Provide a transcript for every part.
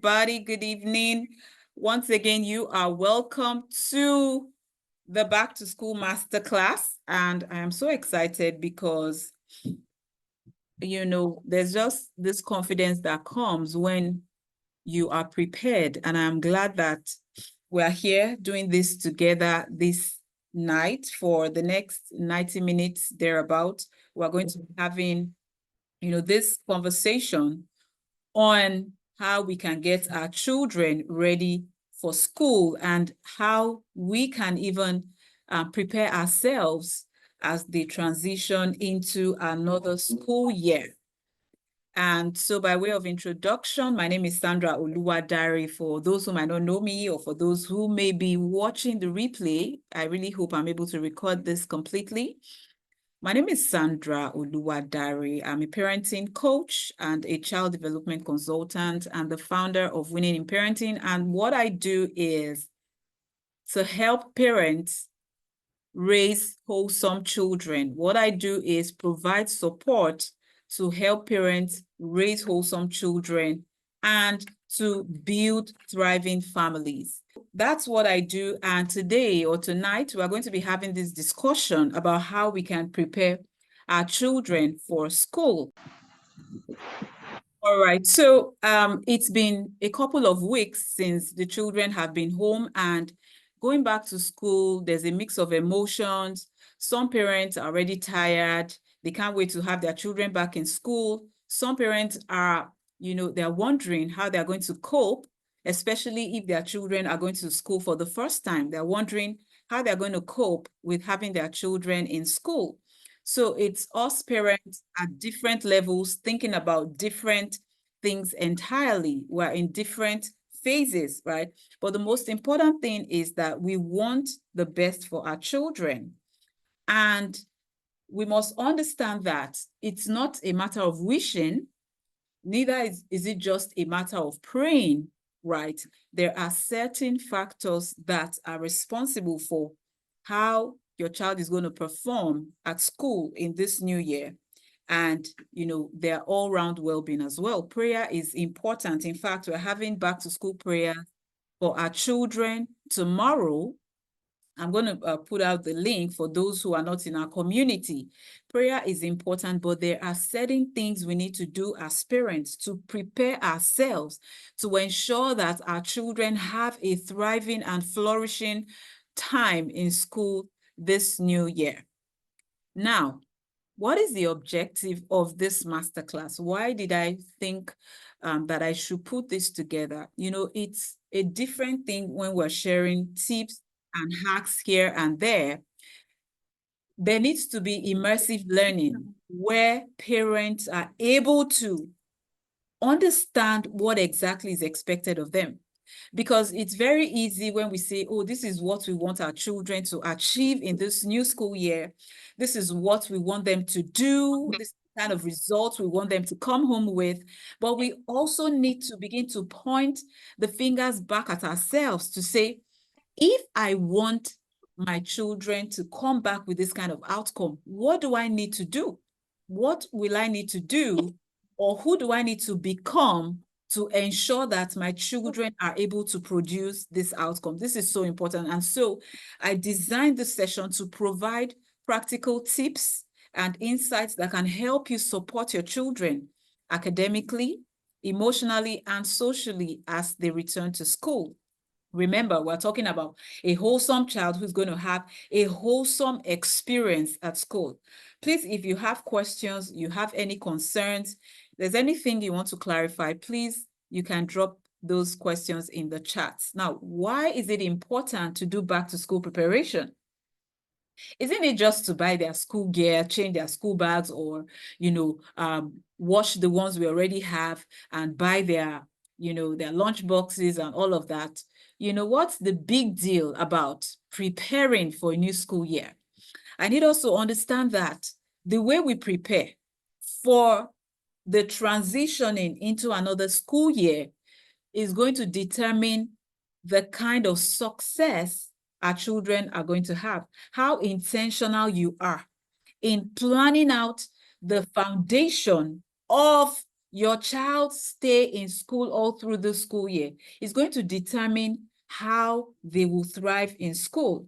Everybody, good evening. Once again, you are welcome to the Back to School Masterclass. And I am so excited because, there's just this confidence that comes when you are prepared. And I'm glad that we're here doing this together this night for the next 90 minutes thereabout. We're going to be having, this conversation on how we can get our children ready for school and how we can even prepare ourselves as they transition into another school year. And so by way of introduction, my name is Sandra Oluwadare. For those who might not know me or for those who may be watching the replay, I really hope I'm able to record this completely. My name is Sandra Oluwadare. I'm a parenting coach and a child development consultant and the founder of Winning in Parenting. And what I do is to help parents raise wholesome children. What I do is provide support to help parents raise wholesome children and to build thriving families. That's what I do. And today or tonight, we're going to be having this discussion about how we can prepare our children for school. All right. So it's been a couple of weeks since the children have been home, and going back to school, there's a mix of emotions. Some parents are already tired. They can't wait to have their children back in school. Some parents are, they're wondering how they're going to cope, especially if their children are going to school for the first time. They're wondering how they're going to cope with having their children in school. So it's us parents at different levels thinking about different things entirely. We're in different phases, right? But the most important thing is that we want the best for our children. And we must understand that it's not a matter of wishing, neither is it just a matter of praying, right? There are certain factors that are responsible for how your child is going to perform at school in this new year. And, their all-round well-being as well. Prayer is important. In fact, we're having back to school prayer for our children tomorrow. I'm going to put out the link for those who are not in our community. Prayer is important, but there are certain things we need to do as parents to prepare ourselves to ensure that our children have a thriving and flourishing time in school this new year. Now, what is the objective of this masterclass? Why did I think that I should put this together? It's a different thing when we're sharing tips and hacks here and there. There needs to be immersive learning where parents are able to understand what exactly is expected of them. Because it's very easy when we say, oh, this is what we want our children to achieve in this new school year. This is what we want them to do. This kind of results we want them to come home with. But we also need to begin to point the fingers back at ourselves to say, if I want my children to come back with this kind of outcome, what do I need to do? What will I need to do? Or who do I need to become to ensure that my children are able to produce this outcome? This is so important. And so I designed this session to provide practical tips and insights that can help you support your children academically, emotionally, and socially as they return to school. Remember, we're talking about a wholesome child who's going to have a wholesome experience at school. Please, if you have questions, you have any concerns, there's anything you want to clarify, please, you can drop those questions in the chat. Now, why is it important to do back to school preparation? Isn't it just to buy their school gear, change their school bags, or, wash the ones we already have and buy their, their lunch boxes and all of that? What's the big deal about preparing for a new school year? I need us to understand that the way we prepare for the transitioning into another school year is going to determine the kind of success our children are going to have, how intentional you are in planning out the foundation of your child stay in school all through the school year is going to determine how they will thrive in school,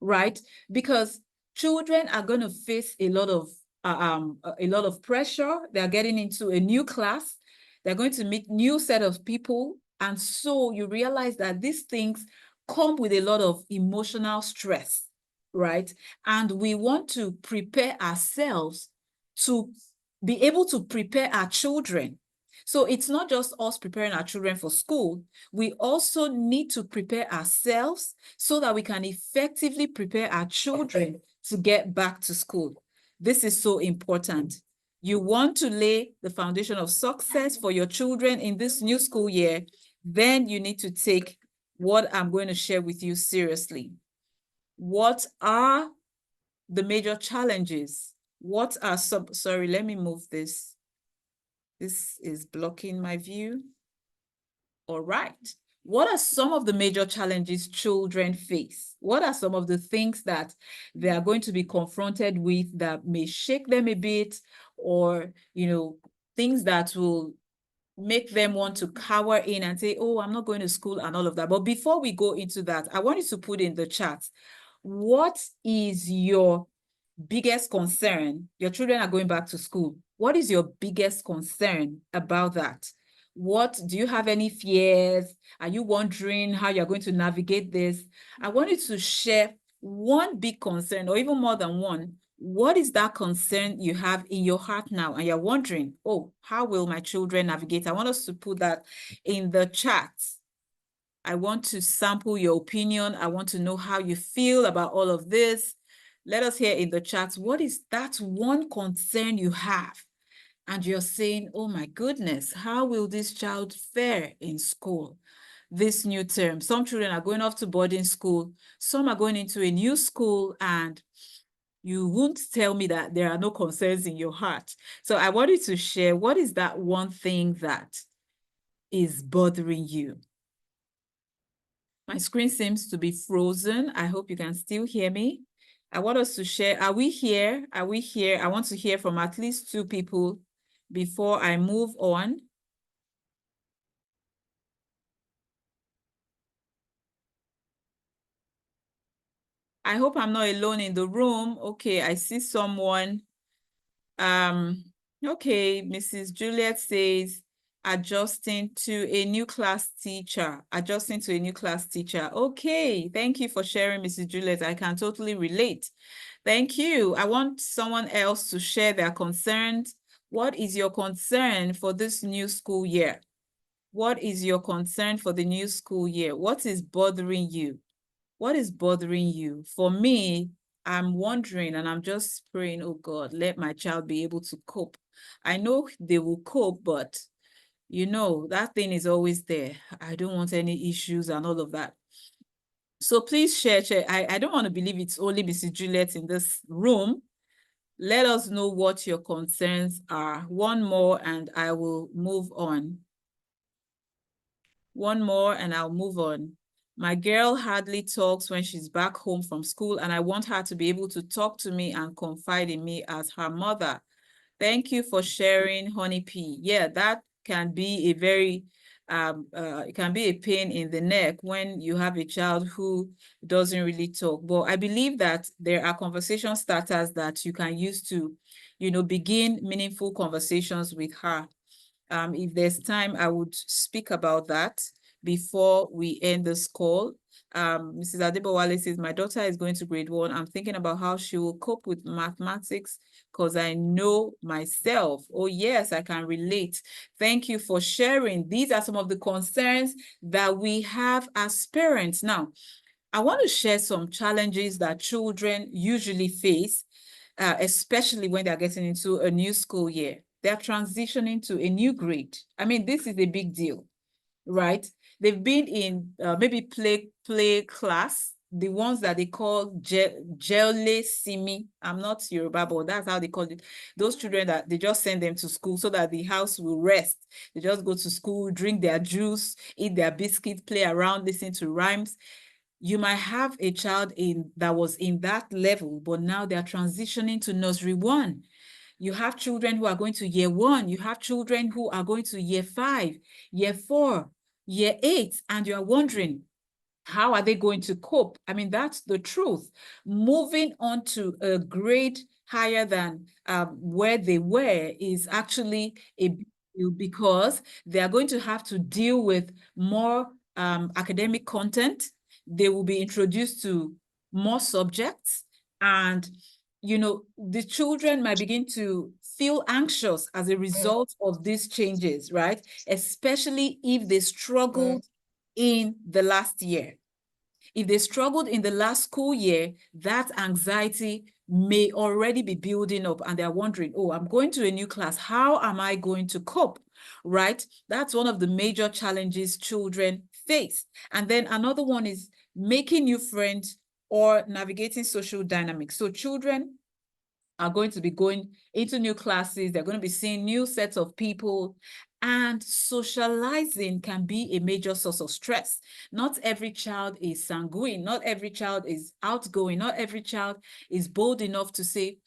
right? Because children are going to face a lot of pressure. They're getting into a new class. They're going to meet new set of people. And so you realize that these things come with a lot of emotional stress, right? And we want to prepare ourselves to be able to prepare our children. So it's not just us preparing our children for school. We also need to prepare ourselves so that we can effectively prepare our children to get back to school. This is so important. You want to lay the foundation of success for your children in this new school year, then you need to take what I'm going to share with you seriously. What are the major challenges? What are sorry, let me move this. This is blocking my view. All right. What are some of the major challenges children face? What are some of the things that they are going to be confronted with that may shake them a bit, or, things that will make them want to cower in and say, oh, I'm not going to school and all of that. But before we go into that, I want you to put in the chat, what is your biggest concern? Your children are going back to school. What is your biggest concern about that? What do you have any fears? Are you wondering how you're going to navigate this? I want you to share one big concern, or even more than one. What is that concern you have in your heart now? And you're wondering, oh, how will my children navigate? I want us to put that in the chat. I want to sample your opinion. I want to know how you feel about all of this. Let us hear in the chat, what is that one concern you have? And you're saying, oh my goodness, how will this child fare in school this new term? Some children are going off to boarding school. Some are going into a new school, and you won't tell me that there are no concerns in your heart. So I want you to share, what is that one thing that is bothering you? My screen seems to be frozen. I hope you can still hear me. I want us to share. Are we here? Are we here? I want to hear from at least 2 people before I move on. I hope I'm not alone in the room. Okay, I see someone. Okay, Mrs. Juliet says, adjusting to a new class teacher. Adjusting to a new class teacher. Okay, thank you for sharing, Mrs. Juliet. I can totally relate. Thank you. I want someone else to share their concerns. What is your concern for this new school year? What is your concern for the new school year? What is bothering you? What is bothering you? For me, I'm wondering, and I'm just praying, oh God, let my child be able to cope. I know they will cope, but that thing is always there. I don't want any issues and all of that. So please share. I don't want to believe it's only Mrs. Juliet in this room. Let us know what your concerns are. One more and I will move on. One more and I'll move on. My girl hardly talks when she's back home from school, and I want her to be able to talk to me and confide in me as her mother. Thank you for sharing, Honey P. Yeah, that can be a very, it can be a pain in the neck when you have a child who doesn't really talk. But I believe that there are conversation starters that you can use to, begin meaningful conversations with her. If there's time, I would speak about that before we end this call. Mrs. Adebowale says, my daughter is going to grade 1. I'm thinking about how she will cope with mathematics because I know myself. Oh, yes, I can relate. Thank you for sharing. These are some of the concerns that we have as parents. Now, I want to share some challenges that children usually face, especially when they're getting into a new school year. They're transitioning to a new grade. I mean, this is a big deal, right? They've been in maybe play class, the ones that they call jele simi. I'm not Yoruba, but that's how they call it. Those children that they just send them to school so that the house will rest. They just go to school, drink their juice, eat their biscuits, play around, listen to rhymes. You might have a child that was in that level, but now they're transitioning to nursery 1. You have children who are going to year 1. You have children who are going to year 5, year 4, year 8, and you are wondering, how are they going to cope? I mean, that's the truth. Moving on to a grade higher than where they were is actually a big deal, because they are going to have to deal with more academic content. They will be introduced to more subjects, and the children might begin to feel anxious as a result of these changes, right? Especially if they struggled in the last year. If they struggled in the last school year, that anxiety may already be building up, and they're wondering, oh, I'm going to a new class. How am I going to cope? Right? That's one of the major challenges children face. And then another one is making new friends or navigating social dynamics. So children are going to be going into new classes. They're going to be seeing new sets of people, and socializing can be a major source of stress. Not every child is sanguine. Not every child is outgoing. Not every child is bold enough to say,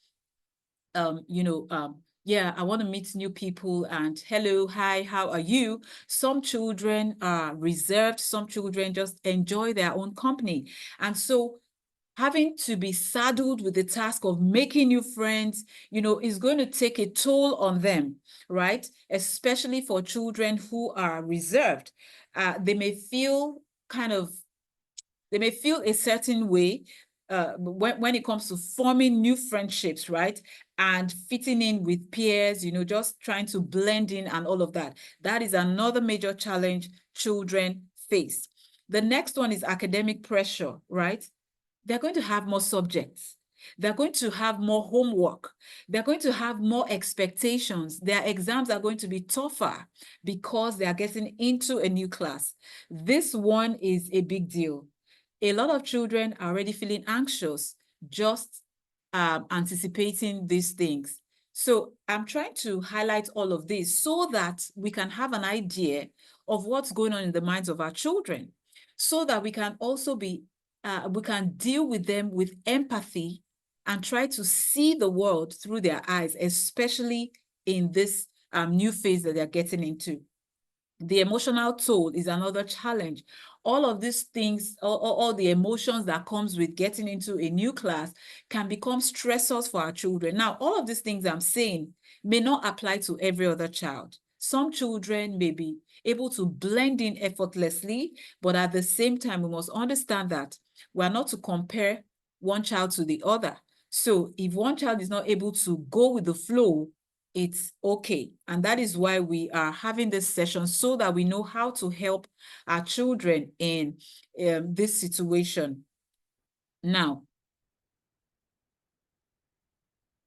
yeah, I want to meet new people and hello, hi, how are you? Some children are reserved. Some children just enjoy their own company. And so having to be saddled with the task of making new friends, is going to take a toll on them, right? Especially for children who are reserved. They may feel a certain way when it comes to forming new friendships, right? And fitting in with peers, just trying to blend in and all of that. That is another major challenge children face. The next one is academic pressure, right? They're going to have more subjects. They're going to have more homework. They're going to have more expectations. Their exams are going to be tougher because they are getting into a new class. This one is a big deal. A lot of children are already feeling anxious, just anticipating these things. So I'm trying to highlight all of this so that we can have an idea of what's going on in the minds of our children, so that we can also we can deal with them with empathy and try to see the world through their eyes, especially in this new phase that they're getting into. The emotional toll is another challenge. All of these things, all the emotions that comes with getting into a new class can become stressors for our children. Now, all of these things I'm saying may not apply to every other child. Some children may be able to blend in effortlessly, but at the same time, we must understand that we're not to compare one child to the other. So if one child is not able to go with the flow, it's okay. And that is why we are having this session, so that we know how to help our children in this situation. Now,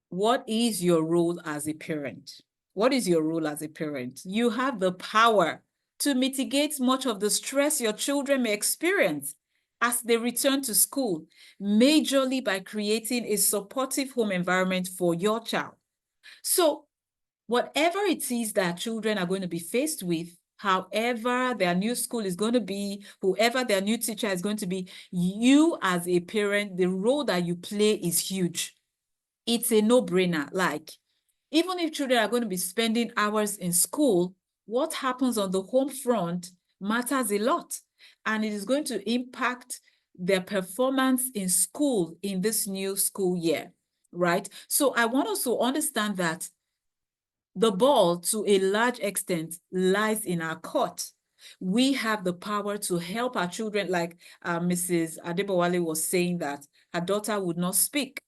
what is your role as a parent? What is your role as a parent? You have the power to mitigate much of the stress your children may experience as they return to school, majorly by creating a supportive home environment for your child. So whatever it is that children are going to be faced with, however their new school is going to be, whoever their new teacher is going to be, you as a parent, the role that you play is huge. It's a no-brainer. Like, even if children are going to be spending hours in school, what happens on the home front matters a lot. And it is going to impact their performance in school in this new school year, right? So I want us to understand that the ball, to a large extent, lies in our court. We have the power to help our children, like Mrs. Adebowale was saying that her daughter would not speak,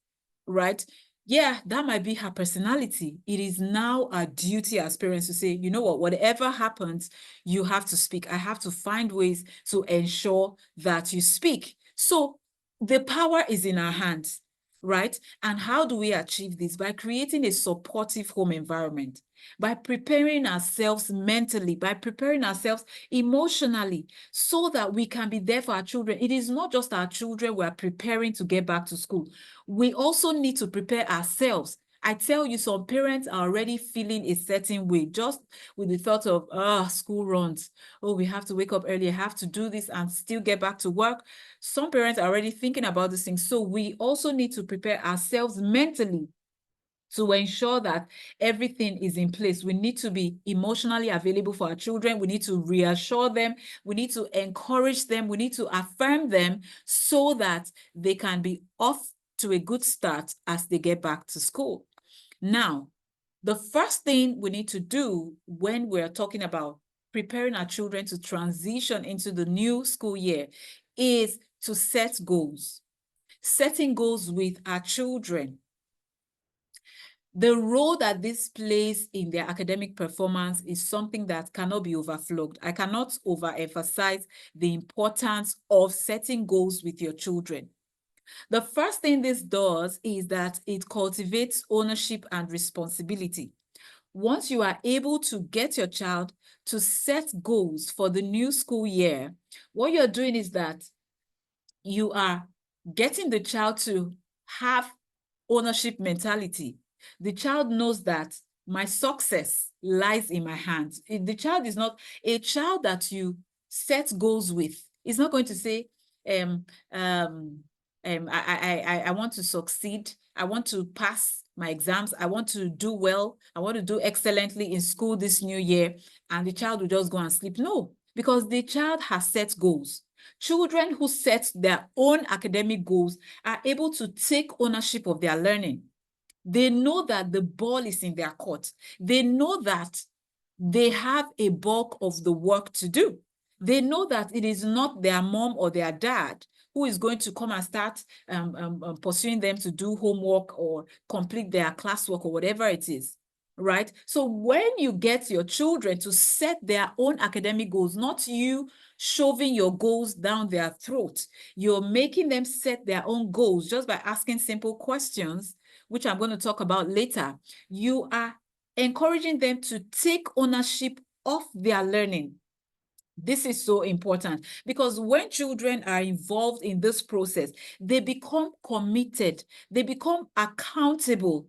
right? Yeah, that might be her personality. It is now our duty as parents to say, you know what, whatever happens, you have to speak. I have to find ways to ensure that you speak. So the power is in our hands, right? And how do we achieve this? By creating a supportive home environment, by preparing ourselves mentally, by preparing ourselves emotionally, so that we can be there for our children. It is not just our children we are preparing to get back to school. We also need to prepare ourselves. I tell you, some parents are already feeling a certain way just with the thought of, school runs. Oh, we have to wake up early, I have to do this and still get back to work. Some parents are already thinking about these things. So we also need to prepare ourselves mentally to ensure that everything is in place. We need to be emotionally available for our children. We need to reassure them. We need to encourage them. We need to affirm them so that they can be off to a good start as they get back to school. Now, the first thing we need to do when we're talking about preparing our children to transition into the new school year is to set goals. Setting goals with our children. The role that this plays in their academic performance is something that cannot be overflogged. I cannot overemphasize the importance of setting goals with your children. The first thing this does is that it cultivates ownership and responsibility. Once you are able to get your child to set goals for the new school year, what you're doing is that you are getting the child to have ownership mentality. The child knows that my success lies in my hands. The child is not a child that you set goals with. It's not going to say, I want to succeed. I want to pass my exams. I want to do well. I want to do excellently in school this new year. And the child will just go and sleep. No, because the child has set goals. Children who set their own academic goals are able to take ownership of their learning. They know that the ball is in their court. They know that they have a bulk of the work to do. They know that it is not their mom or their dad who is going to come and start pursuing them to do homework or complete their classwork or whatever it is, right? So when you get your children to set their own academic goals, not you shoving your goals down their throat, you're making them set their own goals just by asking simple questions, which I'm going to talk about later. You are encouraging them to take ownership of their learning. This is so important because when children are involved in this process, they become committed, they become accountable.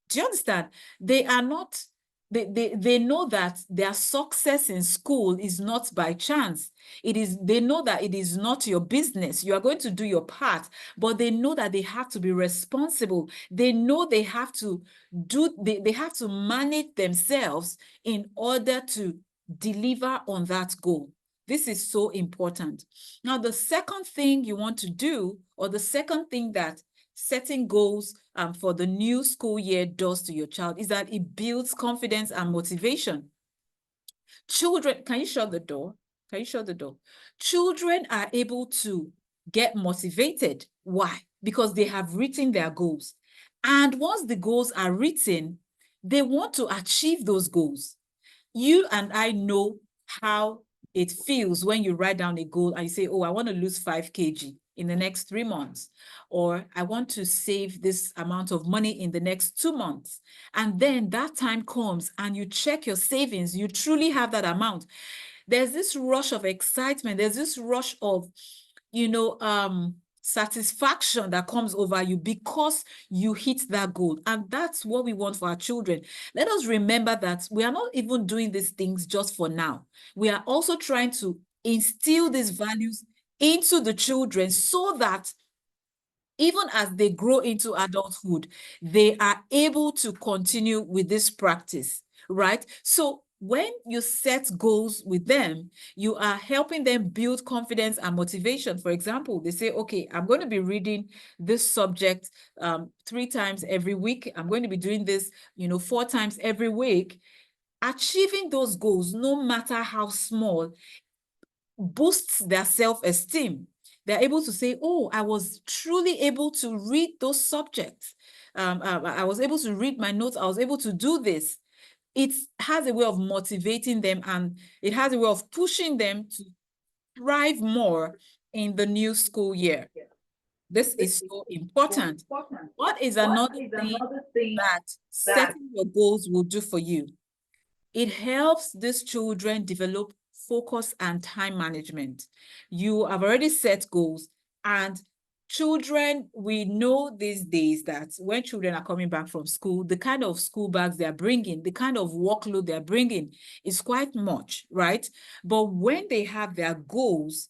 Do you understand? They are not, they know that their success in school is not by chance. They know that it is not your business. You are going to do your part, but they know that they have to be responsible. They know they have to they have to manage themselves in order to deliver on that goal. This is so important. Now, the second thing you want to do, or the second thing that setting goals for the new school year does to your child, is that it builds confidence and motivation. Children, can you shut the door? Can you shut the door? Children are able to get motivated. Why? Because they have written their goals. And once the goals are written, they want to achieve those goals. You and I know how it feels when you write down a goal and you say, oh, I want to lose 5 kg in the next 3 months, or I want to save this amount of money in the next 2 months. And then that time comes and you check your savings, you truly have that amount. There's this rush of excitement. There's this rush of, satisfaction that comes over you because you hit that goal. And that's what we want for our children. Let us remember that we are not even doing these things just for now. We are also trying to instill these values into the children so that even as they grow into adulthood, they are able to continue with this practice, right? So when you set goals with them, you are helping them build confidence and motivation. For example, they say, okay, I'm going to be reading this subject 3 times every week. I'm going to be doing this, 4 times every week. Achieving those goals, no matter how small, boosts their self-esteem. They're able to say, oh, I was truly able to read those subjects. I was able to read my notes. I was able to do this. It has a way of motivating them, and it has a way of pushing them to thrive more in the new school year. This is so important. What is another thing that setting your goals will do for you? It helps these children develop focus and time management. You have already set goals, and children, we know these days that when children are coming back from school, the kind of school bags they're bringing, the kind of workload they're bringing is quite much, right? But when they have their goals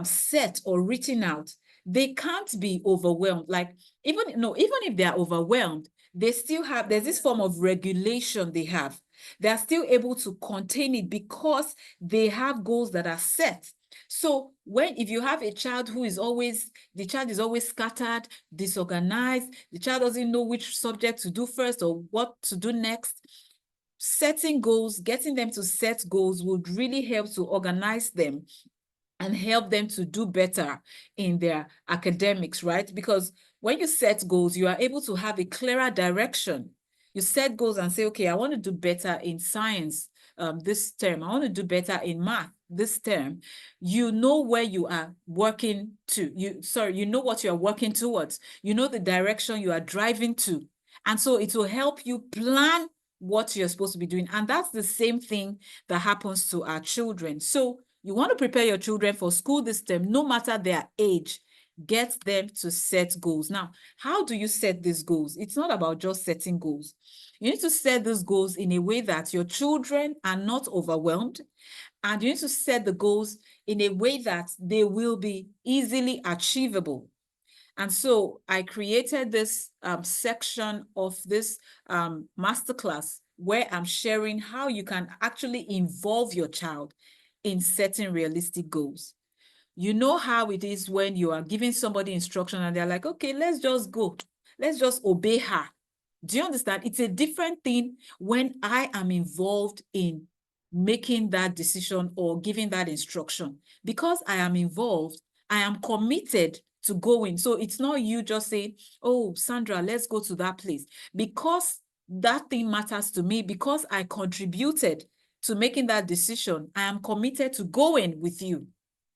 set or written out, they can't be overwhelmed. Like even if they're overwhelmed, they still have, there's this form of regulation they have. They are still able to contain it because they have goals that are set. So if you have a child who is always, the child is always scattered, disorganized, the child doesn't know which subject to do first or what to do next, setting goals, getting them to set goals would really help to organize them and help them to do better in their academics, right? Because when you set goals, you are able to have a clearer direction. You set goals and say, okay, I want to do better in science this term. I want to do better in math this term. You know where you are working to. You know what you are working towards. You know the direction you are driving to. And so it will help you plan what you're supposed to be doing. And that's the same thing that happens to our children. So you want to prepare your children for school this term, no matter their age. Get them to set goals. Now, how do you set these goals? It's not about just setting goals. You need to set these goals in a way that your children are not overwhelmed, and you need to set the goals in a way that they will be easily achievable. And so I created this section of this masterclass where I'm sharing how you can actually involve your child in setting realistic goals. You know how it is when you are giving somebody instruction and they're like, okay, let's just go. Let's just obey her. Do you understand? It's a different thing when I am involved in making that decision or giving that instruction. Because I am involved, I am committed to going. So it's not you just saying, oh, Sandra, let's go to that place. Because that thing matters to me, because I contributed to making that decision, I am committed to going with you.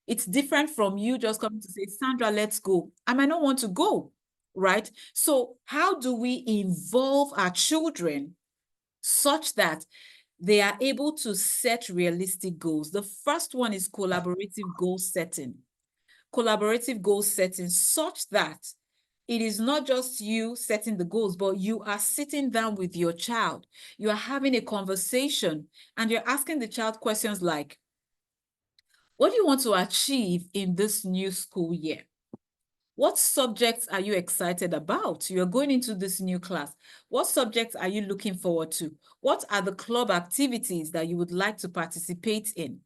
It's different from you just coming to say, Sandra, let's go. I might not want to go, right? So how do we involve our children such that they are able to set realistic goals? The first one is collaborative goal setting. Collaborative goal setting such that it is not just you setting the goals, but you are sitting down with your child. You are having a conversation and you're asking the child questions like, what do you want to achieve in this new school year? What subjects are you excited about? You're going into this new class. What subjects are you looking forward to? What are the club activities that you would like to participate in?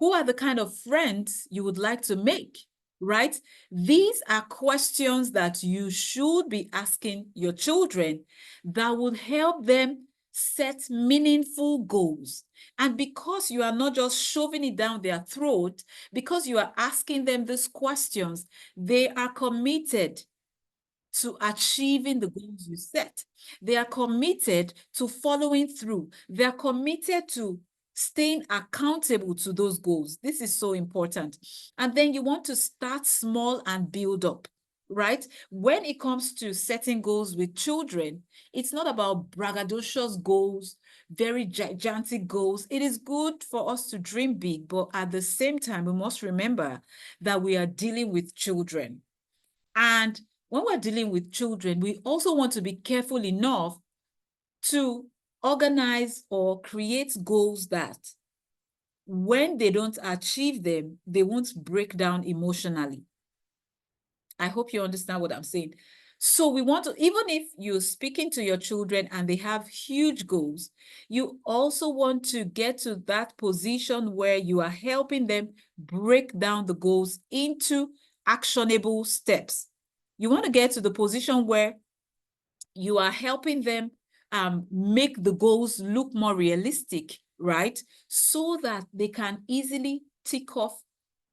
Who are the kind of friends you would like to make, right? These are questions that you should be asking your children that would help them set meaningful goals. And because you are not just shoving it down their throat, because you are asking them these questions, they are committed to achieving the goals you set. They are committed to following through. They are committed to staying accountable to those goals. This is so important. And then you want to start small and build up, right? When it comes to setting goals with children, it's not about braggadocious goals, very gigantic goals. It is good for us to dream big, but at the same time, we must remember that we are dealing with children. And when we're dealing with children, we also want to be careful enough to organize or create goals that when they don't achieve them, they won't break down emotionally. I hope you understand what I'm saying. So we want to, even if you're speaking to your children and they have huge goals, you also want to get to that position where you are helping them break down the goals into actionable steps. You want to get to the position where you are helping them make the goals look more realistic, right? So that they can easily tick off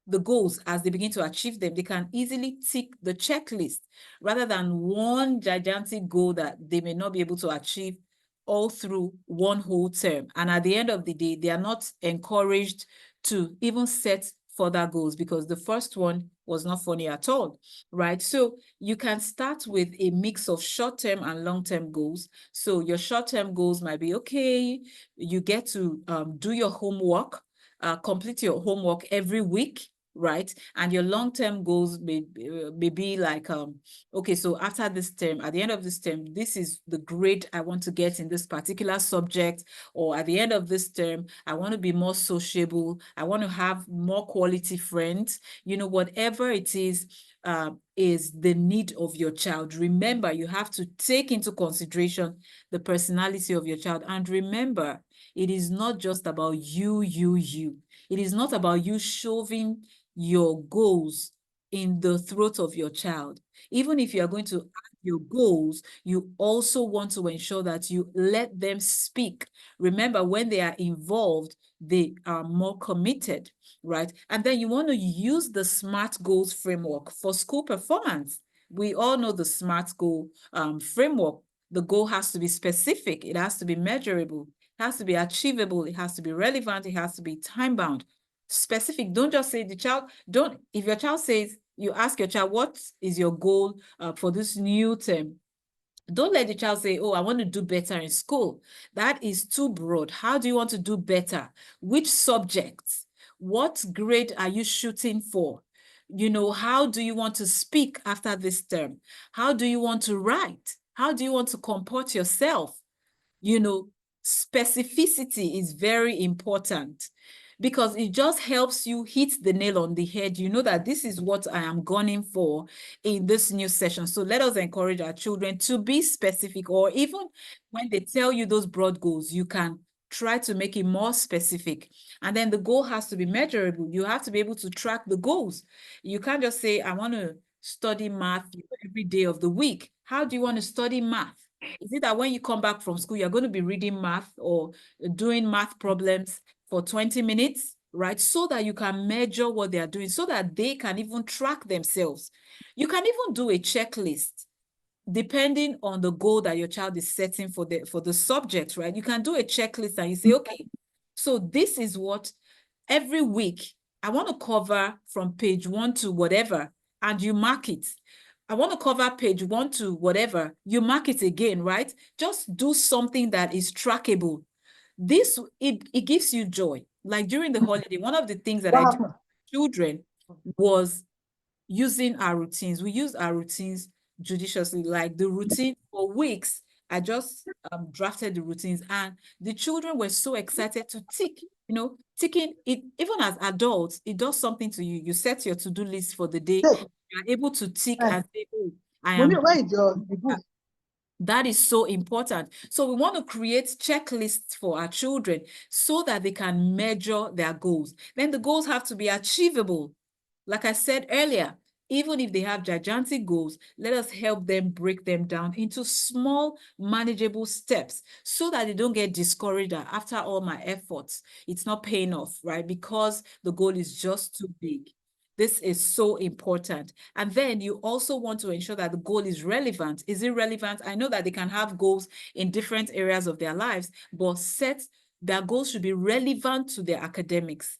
the goals as they begin to achieve them. They can easily tick the checklist rather than one gigantic goal that they may not be able to achieve all through one whole term. And at the end of the day, they are not encouraged to even set further goals because the first one was not funny at all, right? So you can start with a mix of short-term and long-term goals. So your short-term goals might be, okay, you get to do your homework, complete your homework every week, right? And your long-term goals may be like, okay, so after this term, at the end of this term, this is the grade I want to get in this particular subject, or at the end of this term, I want to be more sociable, I want to have more quality friends, you know, whatever it is the need of your child. Remember, you have to take into consideration the personality of your child. And remember, it is not just about you. It is not about you shoving your goals in the throat of your child. Even if you are going to add your goals, you also want to ensure that you let them speak. Remember, when they are involved, they are more committed, right? And then you want to use the SMART goals framework for school performance. We all know the SMART goal framework. The goal has to be specific. It has to be measurable. It has to be achievable. It has to be relevant. It has to be time-bound. Specific. Don't just say the child, if your child says, you ask your child, what is your goal for this new term? Don't let the child say, oh, I want to do better in school. That is too broad. How do you want to do better? Which subjects? What grade are you shooting for? You know, how do you want to speak after this term? How do you want to write? How do you want to comport yourself? You know, specificity is very important because it just helps you hit the nail on the head. You know that this is what I am gunning for in this new session. So let us encourage our children to be specific, or even when they tell you those broad goals, you can try to make it more specific. And then the goal has to be measurable. You have to be able to track the goals. You can't just say, I want to study math every day of the week. How do you want to study math? Is it that when you come back from school, you're going to be reading math or doing math problems for 20 minutes, right? So that you can measure what they are doing, so that they can even track themselves. You can even do a checklist depending on the goal that your child is setting for the subject, right? You can do a checklist and you say, okay, so this is what every week I want to cover from page 1 to whatever, and you mark it. I want to cover page 1 to whatever, you mark it again, right? Just do something that is trackable. This, it gives you joy. Like during the holiday, one of the things that I do with children was using our routines. We use our routines judiciously, like the routine for weeks. I just drafted the routines, and the children were so excited to tick. You know, ticking it, even as adults, it does something to you. You set your to-do list for the day. You are able to tick and say, oh, I am. Where is the book? That is so important. So we want to create checklists for our children so that they can measure their goals. Then the goals have to be achievable. Like I said earlier, even if they have gigantic goals, let us help them break them down into small, manageable steps so that they don't get discouraged after all my efforts, it's not paying off, right? Because the goal is just too big. This is so important. And then you also want to ensure that the goal is relevant. Is it relevant? I know that they can have goals in different areas of their lives, but their goals should be relevant to their academics.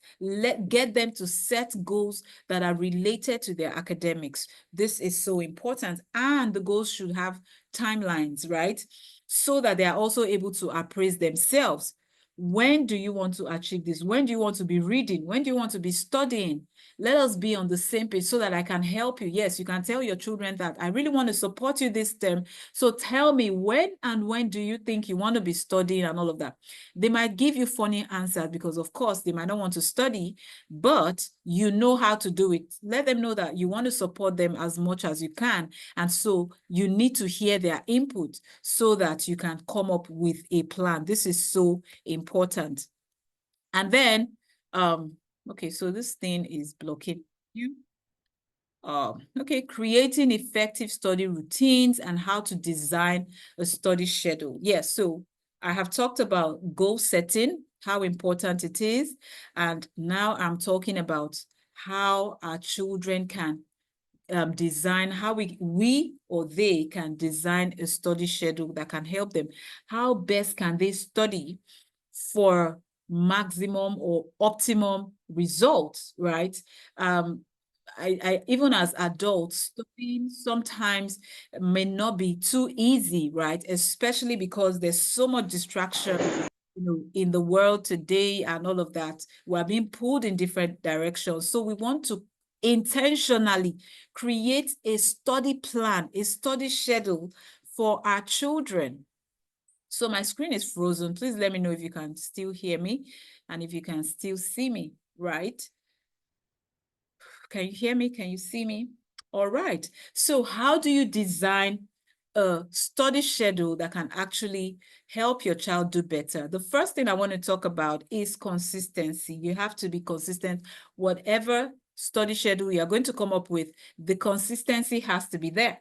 Get them to set goals that are related to their academics. This is so important. And the goals should have timelines, right? So that they are also able to appraise themselves. When do you want to achieve this? When do you want to be reading? When do you want to be studying? Let us be on the same page so that I can help you. Yes, you can tell your children that I really want to support you this term. So tell me when do you think you want to be studying and all of that. They might give you funny answers because of course they might not want to study, but you know how to do it. Let them know that you want to support them as much as you can. And so you need to hear their input so that you can come up with a plan. This is so important. And then, okay, so this thing is blocking you. Okay, creating effective study routines and how to design a study schedule. Yes, so I have talked about goal setting, how important it is. And now I'm talking about how our children can design, how we or they can design a study schedule that can help them. How best can they study for maximum or optimum results, right? I even as adults, studying sometimes may not be too easy, right? Especially because there's so much distraction in the world today and all of that. We're being pulled in different directions. So we want to intentionally create a study plan, a study schedule for our children. So my screen is frozen. Please let me know if you can still hear me and if you can still see me, right? Can you hear me? Can you see me? All right. So how do you design a study schedule that can actually help your child do better? The first thing I want to talk about is consistency. You have to be consistent. Whatever study schedule you're going to come up with, the consistency has to be there,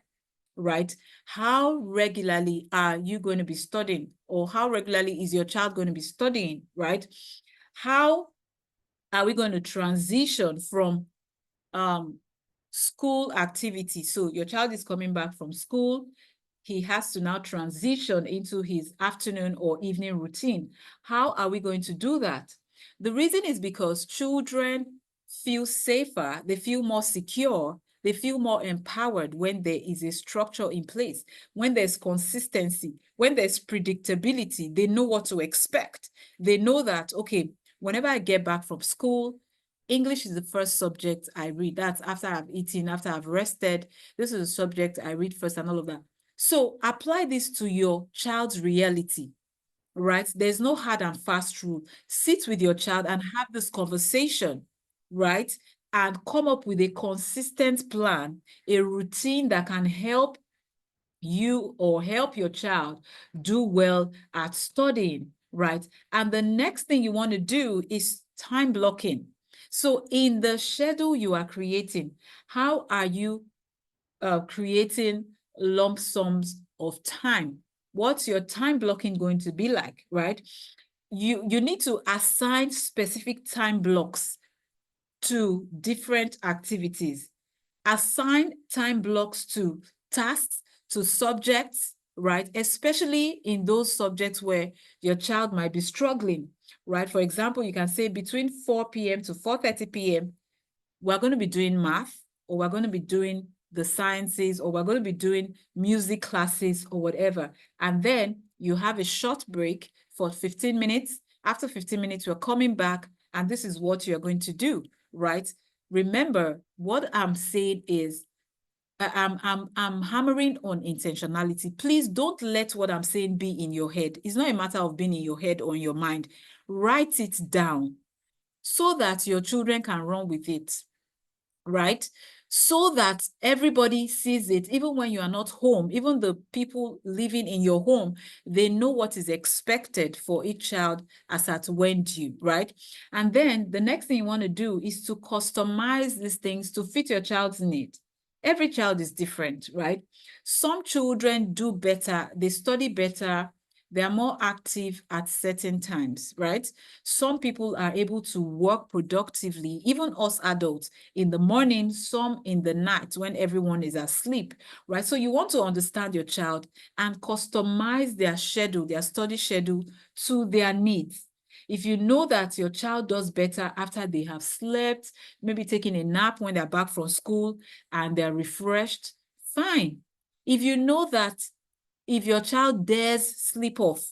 right? How regularly are you going to be studying, or how regularly is your child going to be studying, right? How are we going to transition from school activity? So your child is coming back from school, he has to now transition into his afternoon or evening routine. How are we going to do that? The reason is because children feel safer, they feel more secure, they feel more empowered when there is a structure in place, when there's consistency, when there's predictability, they know what to expect. They know that, okay, whenever I get back from school, English is the first subject I read. That's after I've eaten, after I've rested. This is a subject I read first and all of that. So apply this to your child's reality, right? There's no hard and fast rule. Sit with your child and have this conversation, right? And come up with a consistent plan, a routine that can help you or help your child do well at studying, right? And the next thing you want to do is time blocking. So in the schedule you are creating, how are you creating lump sums of time? What's your time blocking going to be like, right? You need to assign specific time blocks to different activities. Assign time blocks to tasks, to subjects, right? Especially in those subjects where your child might be struggling, right? For example, you can say between 4 p.m. to 4:30 p.m., we're going to be doing math, or we're going to be doing the sciences, or we're going to be doing music classes or whatever. And then you have a short break for 15 minutes. After 15 minutes, we're coming back, and this is what you're going to do, right? Remember, what I'm saying is, I'm hammering on intentionality. Please don't let what I'm saying be in your head. It's not a matter of being in your head or in your mind. Write it down so that your children can run with it, right? So that everybody sees it, even when you are not home, even the people living in your home, they know what is expected for each child as at when due, right? And then the next thing you want to do is to customize these things to fit your child's need. Every child is different, right? Some children do better, they study better, they are more active at certain times, right? Some people are able to work productively, even us adults, in the morning, some in the night when everyone is asleep, right? So you want to understand your child and customize their schedule, their study schedule to their needs. If you know that your child does better after they have slept, maybe taking a nap when they're back from school and they're refreshed, fine. If you know that if your child dares sleep off,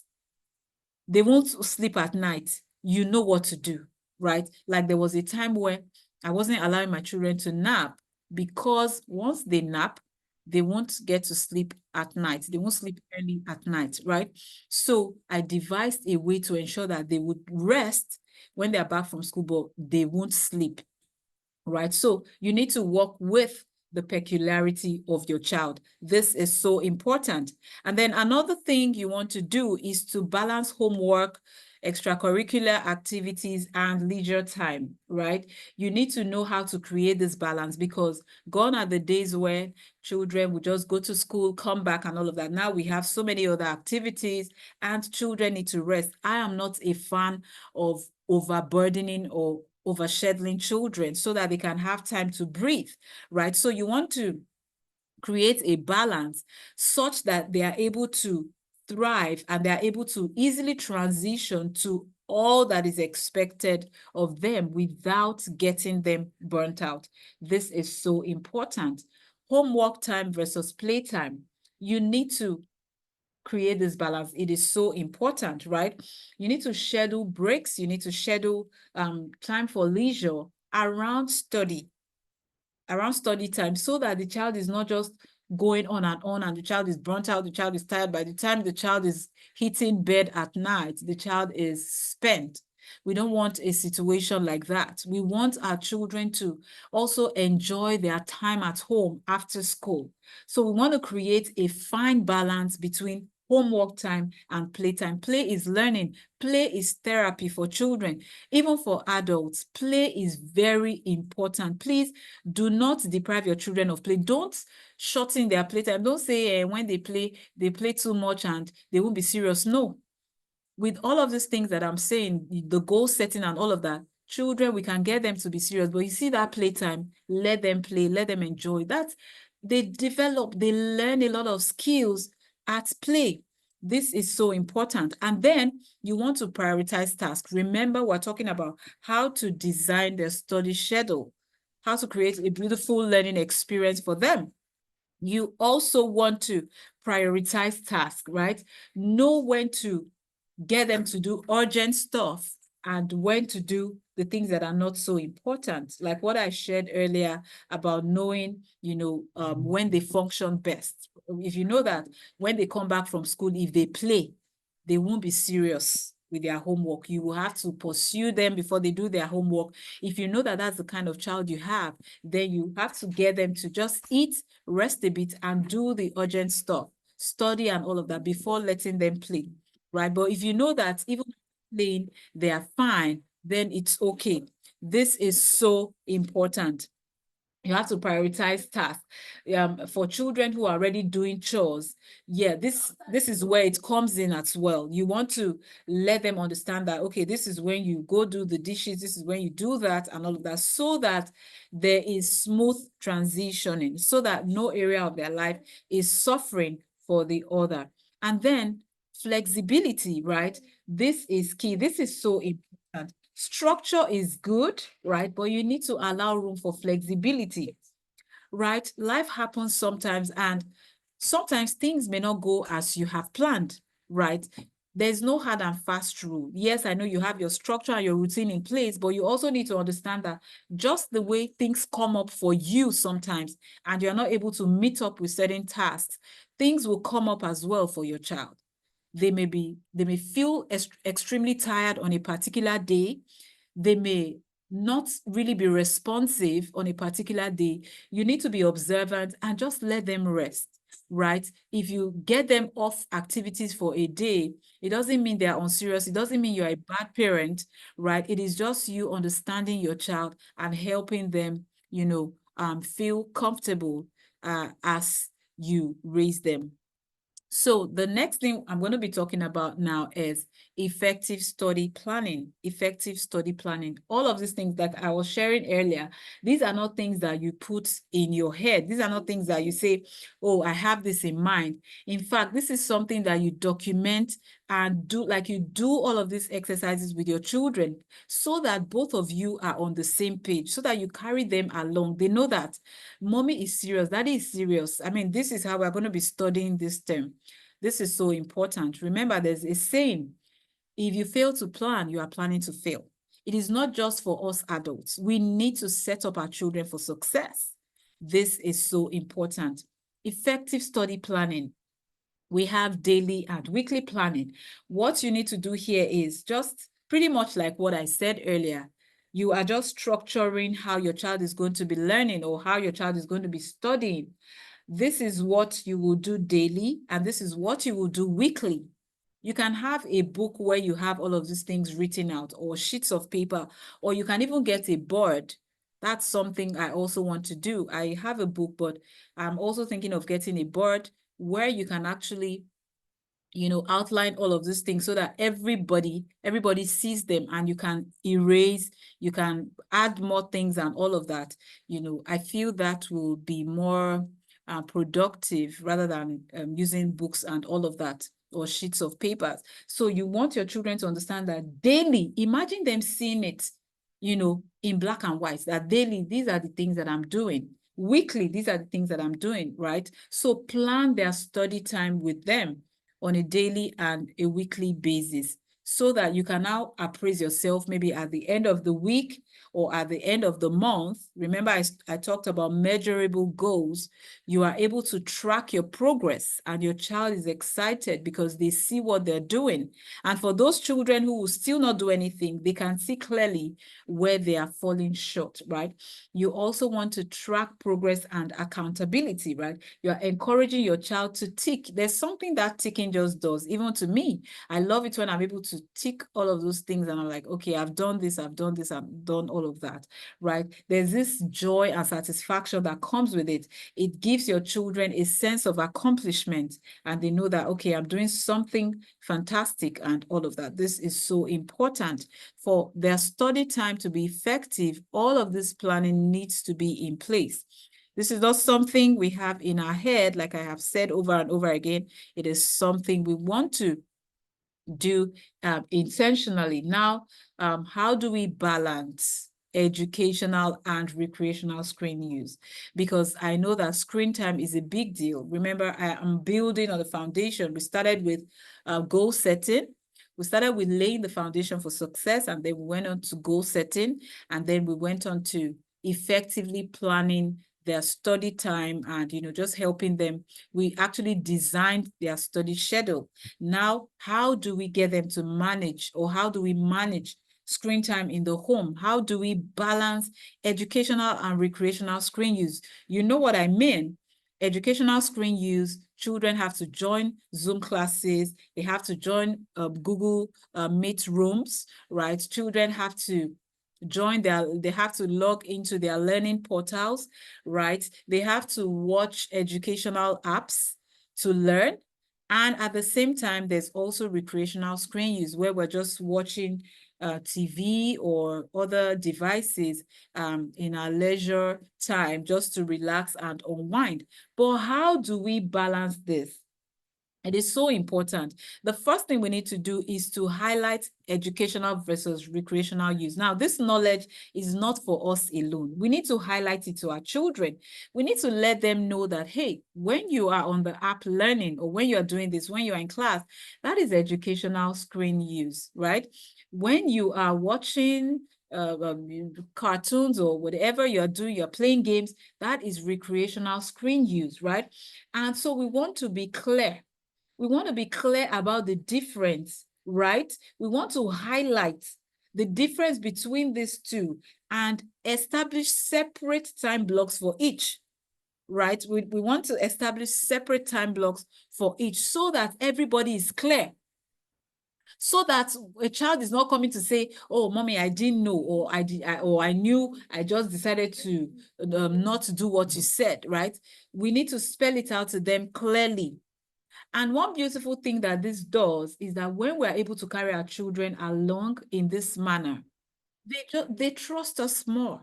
they won't sleep at night, you know what to do, right? Like there was a time where I wasn't allowing my children to nap, because once they nap, they won't get to sleep at night. They won't sleep early at night, right? So I devised a way to ensure that they would rest when they're back from school, but they won't sleep, right? So you need to work with the peculiarity of your child. This is so important. And then another thing you want to do is to balance homework, extracurricular activities, and leisure time, right? You need to know how to create this balance, because gone are the days where children would just go to school, come back, and all of that. Now we have so many other activities and children need to rest. I am not a fan of overburdening or overscheduling children so that they can have time to breathe, right? So you want to create a balance such that they are able to thrive and they are able to easily transition to all that is expected of them without getting them burnt out. This is so important. Homework time versus playtime. You need to create this balance. It is so important, right? You need to schedule breaks. You need to schedule time for leisure around study time, so that the child is not just going on and the child is burnt out, the child is tired. By the time the child is hitting bed at night, the child is spent. We don't want a situation like that. We want our children to also enjoy their time at home after school. So we want to create a fine balance between homework time and playtime. Play is learning. Play is therapy for children. Even for adults, play is very important. Please do not deprive your children of play. Don't shorten their playtime. Don't say when they play too much and they won't be serious. No. With all of these things that I'm saying, the goal setting and all of that, children, we can get them to be serious. But you see that playtime, let them play, let them enjoy. That they learn a lot of skills at play. This is so important. And then you want to prioritize tasks. Remember, we're talking about how to design their study schedule, how to create a beautiful learning experience for them. You also want to prioritize tasks, right? Know when to get them to do urgent stuff and when to do the things that are not so important. Like what I shared earlier about knowing, when they function best. If you know that when they come back from school, if they play, they won't be serious with their homework. You will have to pursue them before they do their homework. If you know that that's the kind of child you have, then you have to get them to just eat, rest a bit, and do the urgent stuff, study and all of that before letting them play, right? But if you know that even playing, they are fine, then it's okay. This is so important. You have to prioritize tasks. For children who are already doing chores, yeah, this is where it comes in as well. You want to let them understand that, okay, this is when you go do the dishes, this is when you do that and all of that, so that there is smooth transitioning, so that no area of their life is suffering for the other. And then flexibility, right? This is key. This is so important. Structure is good, right? But you need to allow room for flexibility, right? Life happens sometimes, and sometimes things may not go as you have planned, right? There's no hard and fast rule. Yes, I know you have your structure and your routine in place, but you also need to understand that just the way things come up for you sometimes, and you're not able to meet up with certain tasks, things will come up as well for your child. They may feel extremely tired on a particular day. They may not really be responsive on a particular day. You need to be observant and just let them rest, right? If you get them off activities for a day, it doesn't mean they're unserious. It doesn't mean you're a bad parent, right? It is just you understanding your child and helping them, feel comfortable as you raise them. So the next thing I'm going to be talking about now is effective study planning. Effective study planning. All of these things that I was sharing earlier, these are not things that you put in your head. These are not things that you say, oh, I have this in mind. In fact, this is something that you document and do, like you do all of these exercises with your children, so that both of you are on the same page, so that you carry them along. They know that mommy is serious, daddy is serious. I mean, this is how we're going to be studying this term. This is so important. Remember, there's a saying, if you fail to plan, you are planning to fail. It is not just for us adults. We need to set up our children for success. This is so important. Effective study planning. We have daily and weekly planning. What you need to do here is just pretty much like what I said earlier. You are just structuring how your child is going to be learning or how your child is going to be studying. This is what you will do daily, and this is what you will do weekly. You can have a book where you have all of these things written out, or sheets of paper, or you can even get a board. That's something I also want to do. I have a book, but I'm also thinking of getting a board where you can actually outline all of these things, so that everybody sees them, and you can erase, you can add more things and all of that. I feel that will be more productive rather than using books and all of that, or sheets of papers. So you want your children to understand that daily, imagine them seeing it, in black and white, that daily, these are the things that I'm doing. Weekly, these are the things that I'm doing, right? So plan their study time with them. on a daily and a weekly basis, so that you can now appraise yourself maybe at the end of the week or at the end of the month. Remember, I talked about measurable goals. You are able to track your progress, and your child is excited because they see what they're doing. And for those children who will still not do anything, they can see clearly where they are falling short, right? You also want to track progress and accountability, right? You're encouraging your child to tick. There's something that ticking just does, even to me. I love it when I'm able to tick all of those things and I'm like, okay, I've done this, I've done this, I've done all of that, right? There's this joy and satisfaction that comes with it. It gives your children a sense of accomplishment, and they know that, okay, I'm doing something fantastic and all of that. This is so important. For their study time to be effective, all of this planning needs to be in place. This is not something we have in our head, like I have said over and over again. It is something we want to do intentionally. Now, how do we balance educational and recreational screen use? Because I know that screen time is a big deal. Remember, I am building on the foundation. We started with goal setting. We started with laying the foundation for success, and then we went on to goal setting, and then we went on to effectively planning their study time and, just helping them. We actually designed their study schedule. Now, how do we get them to manage, or how do we manage screen time in the home? How do we balance educational and recreational screen use? You know what I mean? Educational screen use, children have to join Zoom classes, they have to join Google Meet rooms, right? Children have to they have to log into their learning portals, right? They have to watch educational apps to learn. And at the same time, there's also recreational screen use, where we're just watching TV or other devices in our leisure time, just to relax and unwind. But how do we balance this? It is so important. The first thing we need to do is to highlight educational versus recreational use. Now, this knowledge is not for us alone. We need to highlight it to our children. We need to let them know that, hey, when you are on the app learning, or when you're doing this, when you're in class, that is educational screen use, right? When you are watching cartoons or whatever you're doing, you're playing games, that is recreational screen use, right? And so we want to be clear. We want to be clear about the difference, right? We want to highlight the difference between these two and establish separate time blocks for each, right? We want to establish separate time blocks for each, so that everybody is clear. So that a child is not coming to say, oh, mommy, I didn't know, or I knew, I just decided to not do what you said, right? We need to spell it out to them clearly. And one beautiful thing that this does is that when we're able to carry our children along in this manner, they trust us more.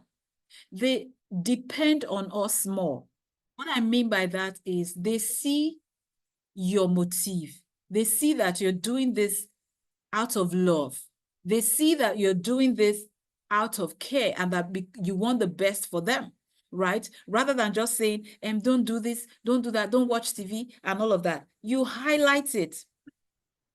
They depend on us more. What I mean by that is they see your motive. They see that you're doing this out of love. They see that you're doing this out of care, and that you want the best for them, right? Rather than just saying, don't do this, don't do that, don't watch TV and all of that. You highlight it.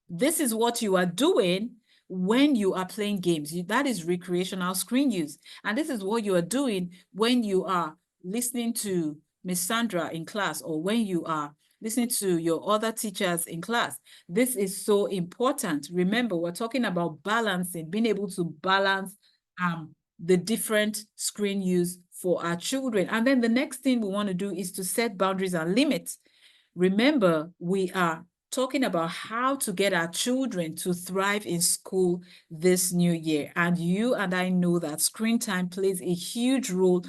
This is what you are doing when you are playing games. That is recreational screen use. And this is what you are doing when you are listening to Miss Sandra in class, or when you are listening to your other teachers in class. This is so important. Remember, we're talking about balancing, being able to balance the different screen use for our children. And then the next thing we want to do is to set boundaries and limits. Remember, we are talking about how to get our children to thrive in school this new year. And you and I know that screen time plays a huge role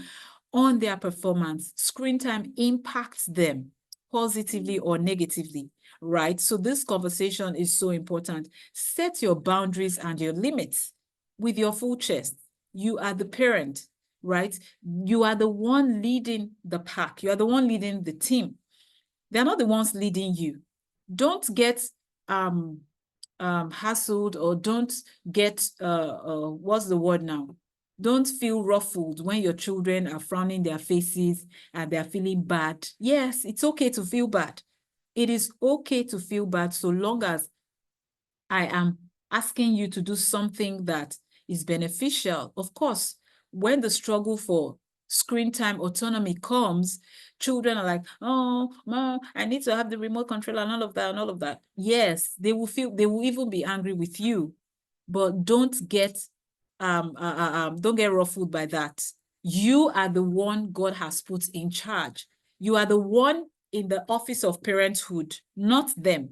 on their performance. Screen time impacts them positively or negatively, right? So this conversation is so important. Set your boundaries and your limits with your full chest. You are the parent, right? You are the one leading the pack. You are the one leading the team. They're not the ones leading you. Don't get hassled, or don't get what's the word now? Don't feel ruffled when your children are frowning their faces and they're feeling bad. Yes, it's okay to feel bad. It is okay to feel bad so long as I am asking you to do something that is beneficial. Of course, when the struggle for screen time autonomy comes, children are like, oh, mom, I need to have the remote control and all of that and all of that. Yes, they will even be angry with you, but don't get ruffled by that. You are the one God has put in charge. You are the one in the office of parenthood, not them.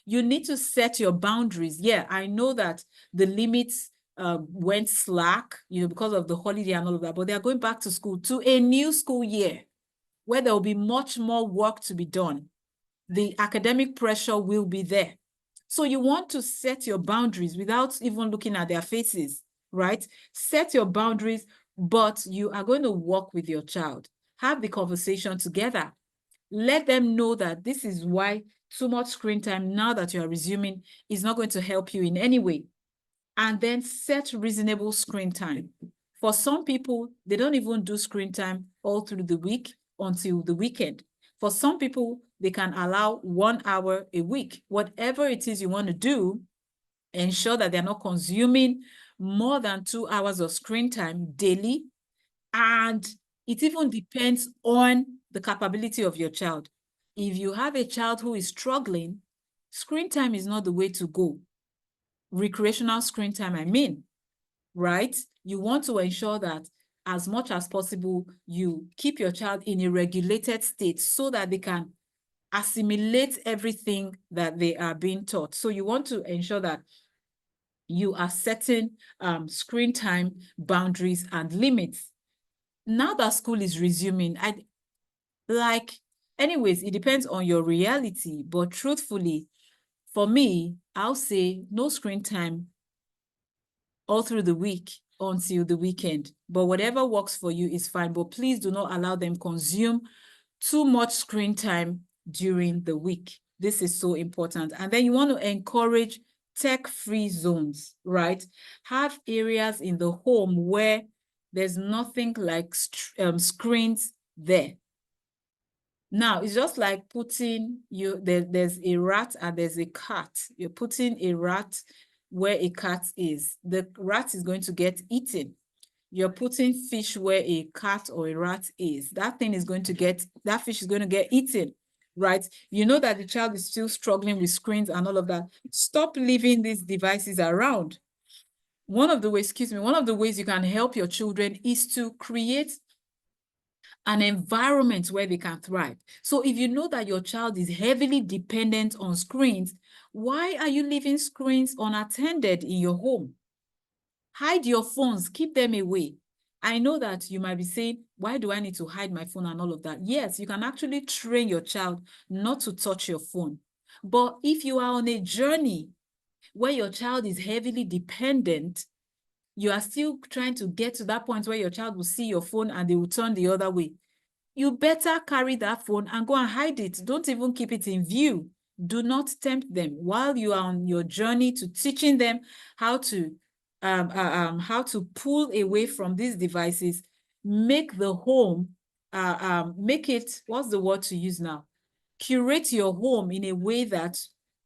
You need to set your boundaries. Yeah, I know that the limits went slack, because of the holiday and all of that, but they're going back to school, to a new school year where there will be much more work to be done. The academic pressure will be there. So you want to set your boundaries without even looking at their faces, right? Set your boundaries, but you are going to work with your child. Have the conversation together. Let them know that this is why too much screen time now that you are resuming is not going to help you in any way. And then set reasonable screen time. For some people, they don't even do screen time all through the week until the weekend. For some people, they can allow 1 hour a week. Whatever it is you want to do, ensure that they're not consuming more than 2 hours of screen time daily. And it even depends on the capability of your child. If you have a child who is struggling, screen time is not the way to go. Recreational screen time, I mean, right? You want to ensure that as much as possible, you keep your child in a regulated state so that they can assimilate everything that they are being taught. So you want to ensure that you are setting screen time boundaries and limits. Now that school is resuming, anyways, it depends on your reality, but truthfully, for me, I'll say no screen time all through the week until the weekend. But whatever works for you is fine. But please do not allow them consume too much screen time during the week. This is so important. And then you want to encourage tech-free zones, right? Have areas in the home where there's nothing like screens there. Now, it's just like putting there's a rat and there's a cat. You're putting a rat where a cat is. The rat is going to get eaten. You're putting fish where a cat or a rat is. That fish is going to get eaten, right? You know that the child is still struggling with screens and all of that. Stop leaving these devices around. One of the ways you can help your children is to create an environment where they can thrive. So if you know that your child is heavily dependent on screens, why are you leaving screens unattended in your home? Hide your phones, keep them away. I know that you might be saying, why do I need to hide my phone and all of that? Yes, you can actually train your child not to touch your phone. But if you are on a journey where your child is heavily dependent, you are still trying to get to that point where your child will see your phone and they will turn the other way. You better carry that phone and go and hide it. Don't even keep it in view. Do not tempt them while you are on your journey to teaching them how to pull away from these devices. Make the home, make it, what's the word to use now? Curate your home in a way that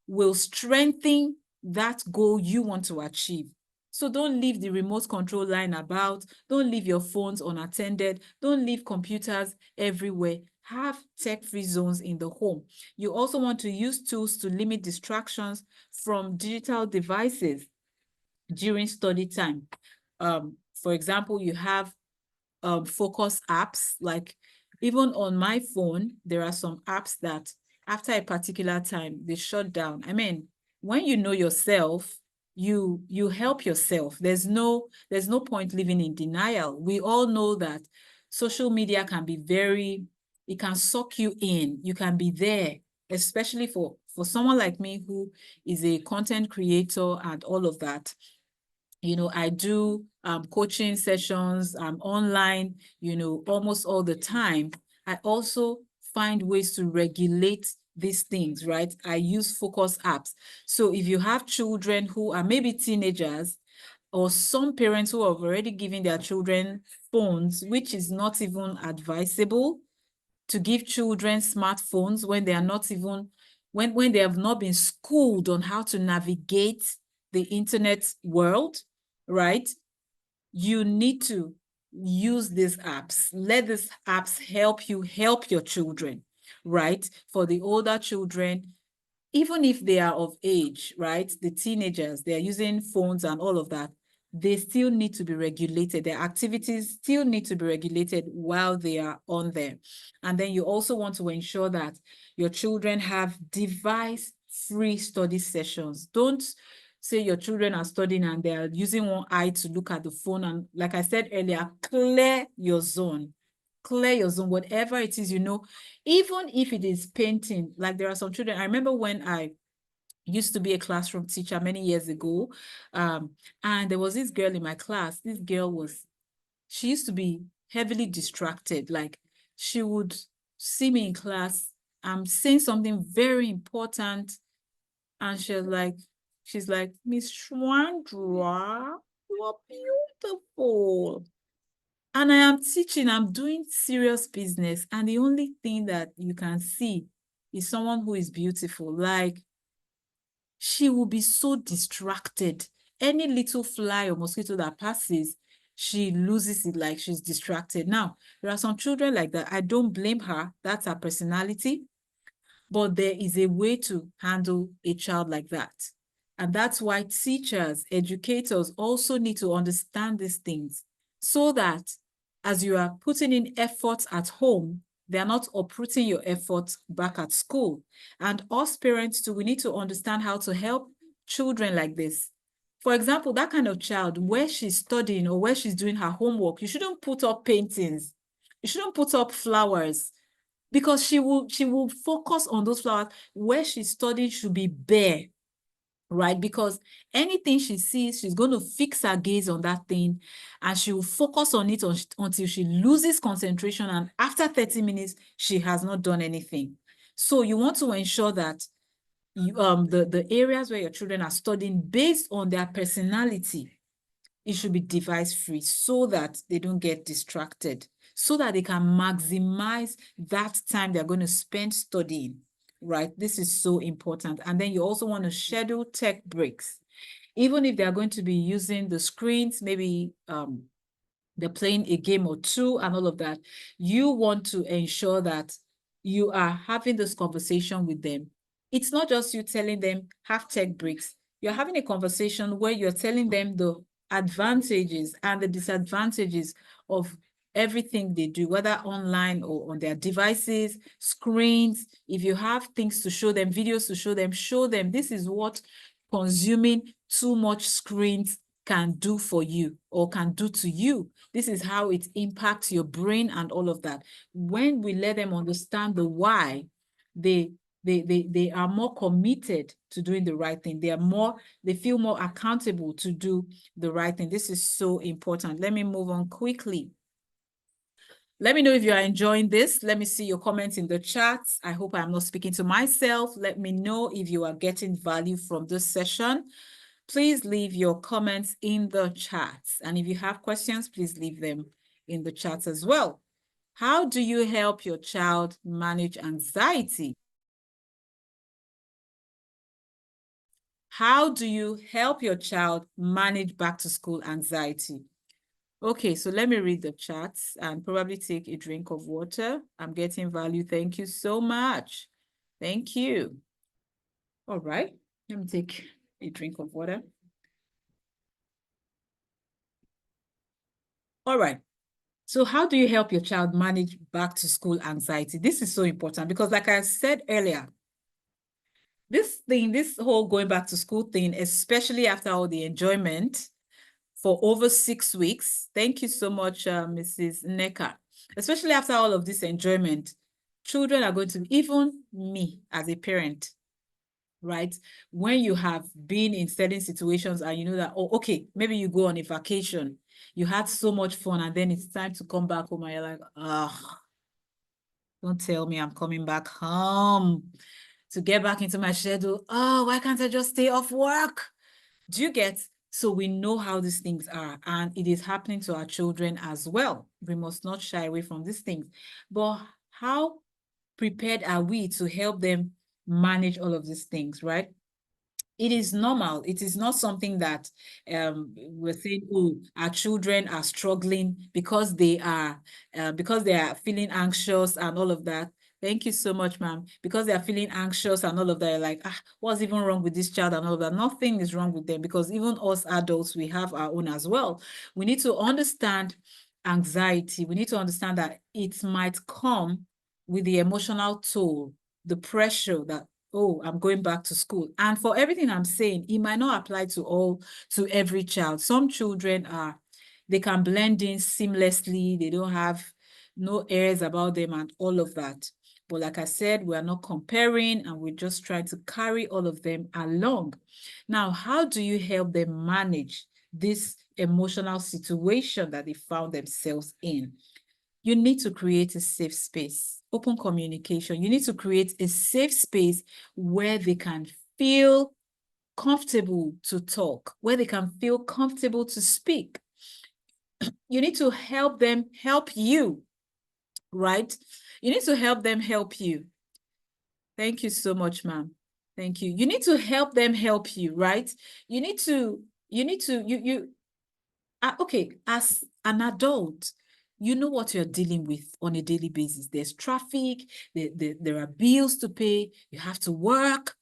will strengthen that goal you want to achieve. So don't leave the remote control line about. Don't leave your phones unattended. Don't leave computers everywhere. Have tech-free zones in the home. You also want to use tools to limit distractions from digital devices during study time. For example, you have focus apps. Like even on my phone, there are some apps that after a particular time, they shut down. I mean, when you know yourself, you help yourself. There's no point living in denial. We all know that social media can be it can suck you in. You can be there, especially for someone like me who is a content creator and all of that. I do coaching sessions, online, almost all the time. I also find ways to regulate these things, right? I use focus apps. So if you have children who are maybe teenagers, or some parents who have already given their children phones, which is not even advisable, to give children smartphones when they are not even, when they have not been schooled on how to navigate the internet world, right? You need to use these apps. Let these apps help you help your children, right? For the older children, even if they are of age, right? The teenagers, they're using phones and all of that. They still need to be regulated. Their activities still need to be regulated while they are on there. And then you also want to ensure that your children have device-free study sessions. Don't say your children are studying and they're using one eye to look at the phone. And like I said earlier, clear your zone. Clear your zone, whatever it is, even if it is painting. Like there are some children, I remember when I used to be a classroom teacher many years ago, and there was this girl in my class. This girl she used to be heavily distracted. Like she would see me in class, I'm saying something very important, and she's like, Miss Shwandra, you are beautiful. And I am teaching, I'm doing serious business. And the only thing that you can see is someone who is beautiful. Like, she will be so distracted. Any little fly or mosquito that passes, she loses it, like she's distracted. Now, there are some children like that. I don't blame her. That's her personality. But there is a way to handle a child like that. And that's why teachers, educators also need to understand these things so that as you are putting in efforts at home, they are not uprooting your efforts back at school. And us parents too, we need to understand how to help children like this. For example, that kind of child, where she's studying or where she's doing her homework, you shouldn't put up paintings. You shouldn't put up flowers, because she will focus on those flowers. Where she's studying should be bare, right? Because anything she sees, she's going to fix her gaze on that thing, and she will focus on it until she loses concentration, and after 30 minutes, she has not done anything. So you want to ensure that the areas where your children are studying, based on their personality, it should be device free so that they don't get distracted, so that they can maximize that time they're going to spend studying, right? This is so important. And then you also want to schedule tech breaks. Even if they're going to be using the screens, maybe they're playing a game or two and all of that, you want to ensure that you are having this conversation with them. It's not just you telling them have tech breaks. You're having a conversation where you're telling them the advantages and the disadvantages of everything they do, whether online or on their devices, screens. If you have things to show them, videos to show them this is what consuming too much screens can do for you or can do to you. This is how it impacts your brain and all of that. When we let them understand the why, they are more committed to doing the right thing. They feel more accountable to do the right thing. This is so important. Let me move on quickly. Let me know if you are enjoying this. Let me see your comments in the chat. I hope I'm not speaking to myself. Let me know if you are getting value from this session. Please leave your comments in the chat. And if you have questions, please leave them in the chat as well. How do you help your child manage anxiety? How do you help your child manage back to school anxiety? Okay, so let me read the chats and probably take a drink of water. I'm getting value. Thank you so much. Thank you. All right, let me take a drink of water. All right. So how do you help your child manage back to school anxiety? This is so important because, like I said earlier, this whole going back to school thing, especially after all the enjoyment for over 6 weeks. Thank you so much, Mrs. Neka. Especially after all of this enjoyment, children are going to, even me as a parent, right? When you have been in certain situations and you know that, oh, okay, maybe you go on a vacation, you had so much fun, and then it's time to come back home and you're like, don't tell me I'm coming back home to get back into my schedule. Oh, why can't I just stay off work? Do you get? So we know how these things are, and it is happening to our children as well. We must not shy away from these things. But how prepared are we to help them manage all of these things, right? It is normal. It is not something that we're saying, oh, our children are struggling because they are feeling anxious and all of that. Thank you so much, ma'am. Because they are feeling anxious and all of that, you're like, what's even wrong with this child and all of that? Nothing is wrong with them, because even us adults, we have our own as well. We need to understand anxiety. We need to understand that it might come with the emotional toll, the pressure that, oh, I'm going back to school. And for everything I'm saying, it might not apply to every child. Some children they can blend in seamlessly. They don't have no airs about them and all of that. But like I said, we are not comparing, and we're just trying to carry all of them along. Now, how do you help them manage this emotional situation that they found themselves in? You need to create a safe space, open communication. You need to create a safe space where they can feel comfortable to talk, where they can feel comfortable to speak. You need to help them help you, right? You need to help them help you. Thank you so much, ma'am. Thank you. You need to help them help you, right? Okay, as an adult, you know what you're dealing with on a daily basis. There's traffic, there are bills to pay, you have to work,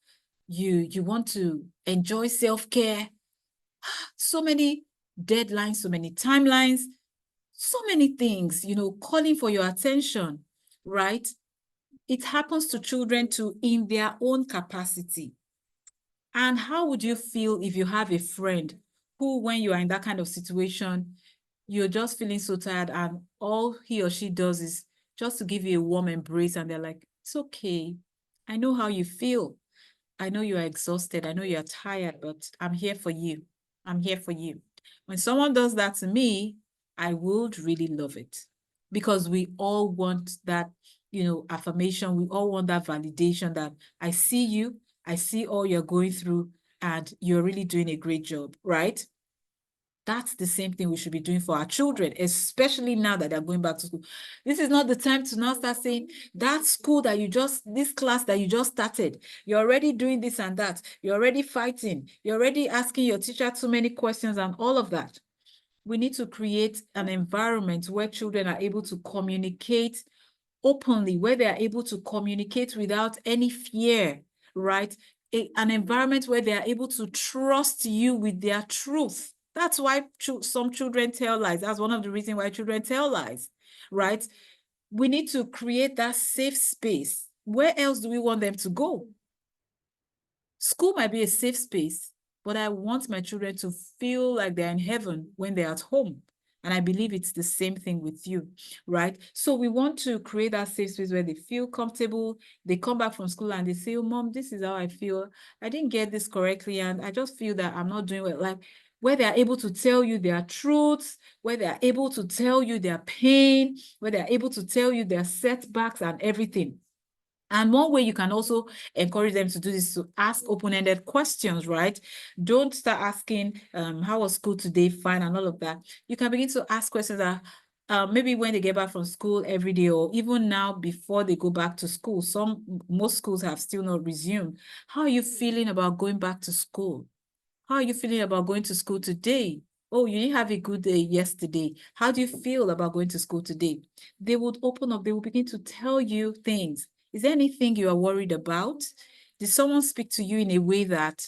you want to enjoy self-care. So many deadlines, so many timelines, so many things, calling for your attention, right? It happens to children too, in their own capacity. And how would you feel if you have a friend who, when you are in that kind of situation, you're just feeling so tired, and all he or she does is just to give you a warm embrace, and they're like, it's okay. I know how you feel. I know you are exhausted. I know you're tired, but I'm here for you. I'm here for you. When someone does that to me, I would really love it, because we all want that, affirmation. We all want that validation that I see you, I see all you're going through, and you're really doing a great job, right? That's the same thing we should be doing for our children, especially now that they're going back to school. This is not the time to now start saying, this class that you just started, you're already doing this and that, you're already fighting, you're already asking your teacher too many questions and all of that. We need to create an environment where children are able to communicate openly, where they are able to communicate without any fear, right? An environment where they are able to trust you with their truth. That's why some children tell lies. That's one of the reasons why children tell lies, right? We need to create that safe space. Where else do we want them to go? School might be a safe space, but I want my children to feel like they're in heaven when they're at home. And I believe it's the same thing with you, right? So we want to create that safe space where they feel comfortable. They come back from school and they say, oh, mom, this is how I feel. I didn't get this correctly, and I just feel that I'm not doing well. Like, where they are able to tell you their truths, where they are able to tell you their pain, where they are able to tell you their setbacks and everything. And one way you can also encourage them to do this is to ask open-ended questions, right? Don't start asking, how was school today? Fine, and all of that. You can begin to ask questions that maybe when they get back from school every day, or even now before they go back to school. Most schools have still not resumed. How are you feeling about going back to school? How are you feeling about going to school today? Oh, you didn't have a good day yesterday. How do you feel about going to school today? They would open up. They will begin to tell you things. Is there anything you are worried about? Did someone speak to you in a way that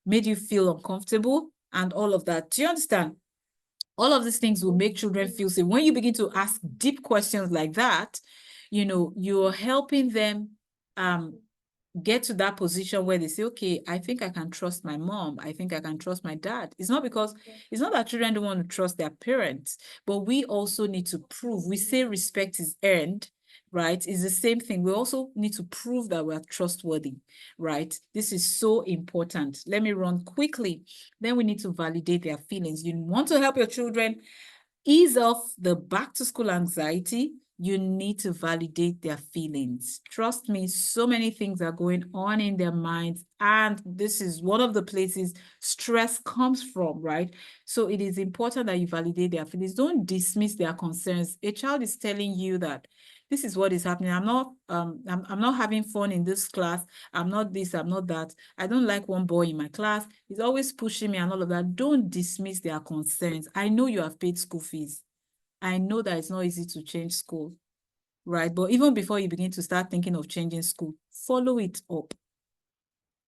made you feel uncomfortable? And all of that. Do you understand? All of these things will make children feel safe. When you begin to ask deep questions like that, you're helping them get to that position where they say, okay, I think I can trust my mom. I think I can trust my dad. It's not that children don't want to trust their parents, but we also need to prove. We say respect is earned, right? It's the same thing. We also need to prove that we're trustworthy, right? This is so important. Let me run quickly. Then we need to validate their feelings. You want to help your children ease off the back to school anxiety. you need to validate their feelings. Trust me, so many things are going on in their minds, and this is one of the places stress comes from, right? So it is important that you validate their feelings. Don't dismiss their concerns. A child is telling you that this is what is happening. I'm not having fun in this class. I'm not this, I'm not that. I don't like one boy in my class. He's always pushing me and all of that. Don't dismiss their concerns. I know you have paid school fees. I know that it's not easy to change school, right? But even before you begin to start thinking of changing school, follow it up.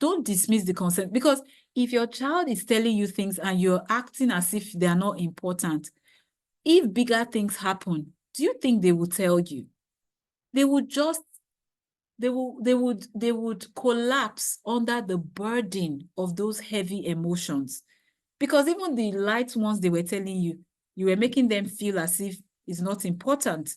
Don't dismiss the concern, because if your child is telling you things and you're acting as if they are not important, if bigger things happen, do you think they will tell you? They would just, they would collapse under the burden of those heavy emotions. Because even the light ones they were telling you, you were making them feel as if it's not important,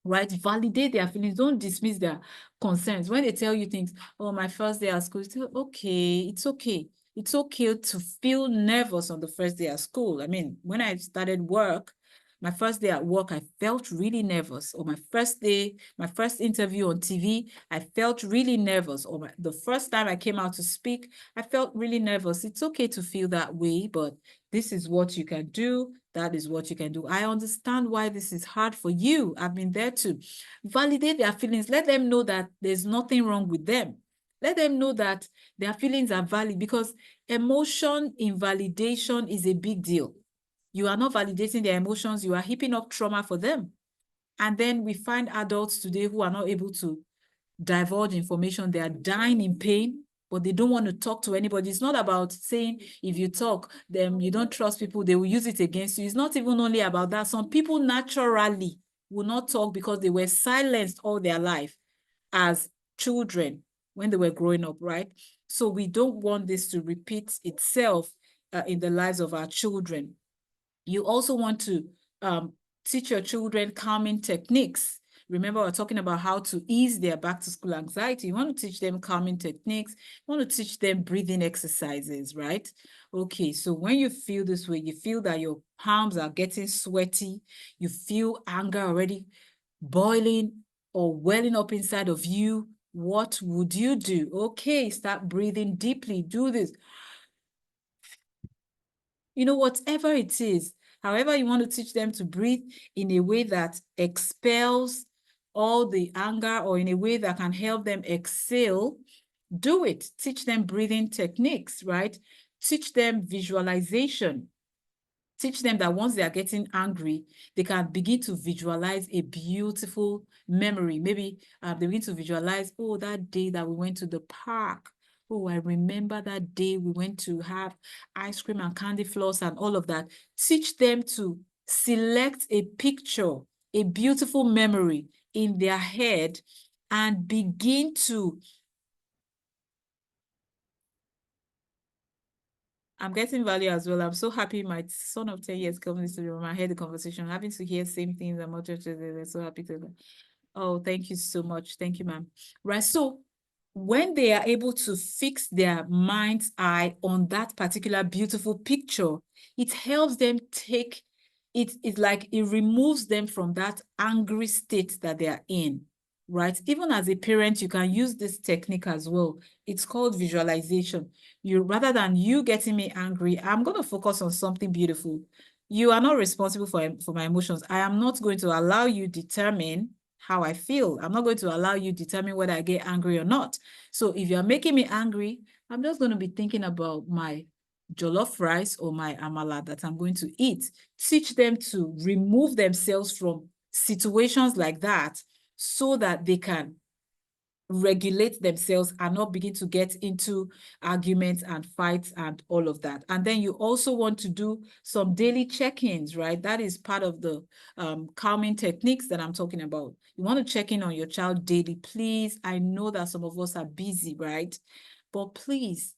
right? Validate their feelings. Don't dismiss their concerns. When they tell you things, oh, my first day at school, say, okay, it's okay. It's okay to feel nervous on the first day at school. I mean, when I started work, my first day at work, I felt really nervous. Or my first day, my first interview on TV, I felt really nervous. Or the first time I came out to speak, I felt really nervous. It's okay to feel that way, but this is what you can do. That is what you can do. I understand why this is hard for you. I've been there too. Validate their feelings. Let them know that there's nothing wrong with them. Let them know that their feelings are valid, because emotion invalidation is a big deal. You are not validating their emotions. You are heaping up trauma for them. And then we find adults today who are not able to divulge information. They are dying in pain, but they don't want to talk to anybody. It's not about saying if you talk, then you don't trust people, they will use it against you. It's not even only about that. Some people naturally will not talk because they were silenced all their life as children when they were growing up, right? So we don't want this to repeat itself in the lives of our children. You also want to teach your children calming techniques. Remember, we're talking about how to ease their back to school anxiety. You want to teach them calming techniques. You want to teach them breathing exercises, right? Okay, so when you feel this way, you feel that your palms are getting sweaty, you feel anger already boiling or welling up inside of you, what would you do? Okay, start breathing deeply. Do this. You know, whatever it is, however you want to teach them to breathe in a way that expels all the anger, or in a way that can help them exhale, do it. Teach them breathing techniques, right? Teach them visualization. Teach them that once they are getting angry, they can begin to visualize a beautiful memory. Maybe they begin to visualize, oh, that day that we went to the park. Oh, I remember that day we went to have ice cream and candy floss and all of that. Teach them to select a picture, a beautiful memory in their head, and begin to, I'm getting value as well. I'm so happy my son of 10 years comes into the room. I heard the conversation. Having to hear same things. I'm not just so happy to. Oh, thank you so much. Thank you, ma'am. Right. So when they are able to fix their mind's eye on that particular beautiful picture, it helps them take it. It's like it removes them from that angry state that they are in. Right. Even as a parent, you can use this technique as well. It's called visualization. You, rather than you getting me angry, I'm going to focus on something beautiful. You are not responsible for my emotions. I am not going to allow you determine how I feel. I'm not going to allow you determine whether I get angry or not. So if you're making me angry, I'm just going to be thinking about my jollof rice or my amala that I'm going to eat. Teach them to remove themselves from situations like that so that they can regulate themselves and not begin to get into arguments and fights and all of that. And then you also want to do some daily check-ins, right? That is part of the calming techniques that I'm talking about. You want to check in on your child daily. Please, I know that some of us are busy, right? But please,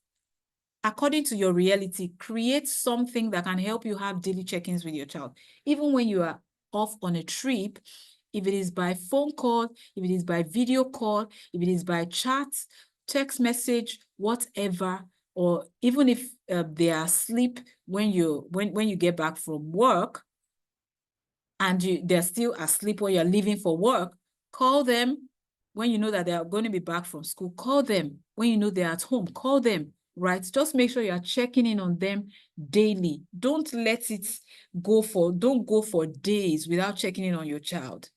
according to your reality, create something that can help you have daily check-ins with your child. Even when you are off on a trip, if it is by phone call, if it is by video call, if it is by chat, text message, whatever, or even if they are asleep when you get back from work, and they're still asleep or you're leaving for work, call them when you know that they are going to be back from school. Call them when you know they're at home. Call them, right? Just make sure you're checking in on them daily. Don't go for days without checking in on your child.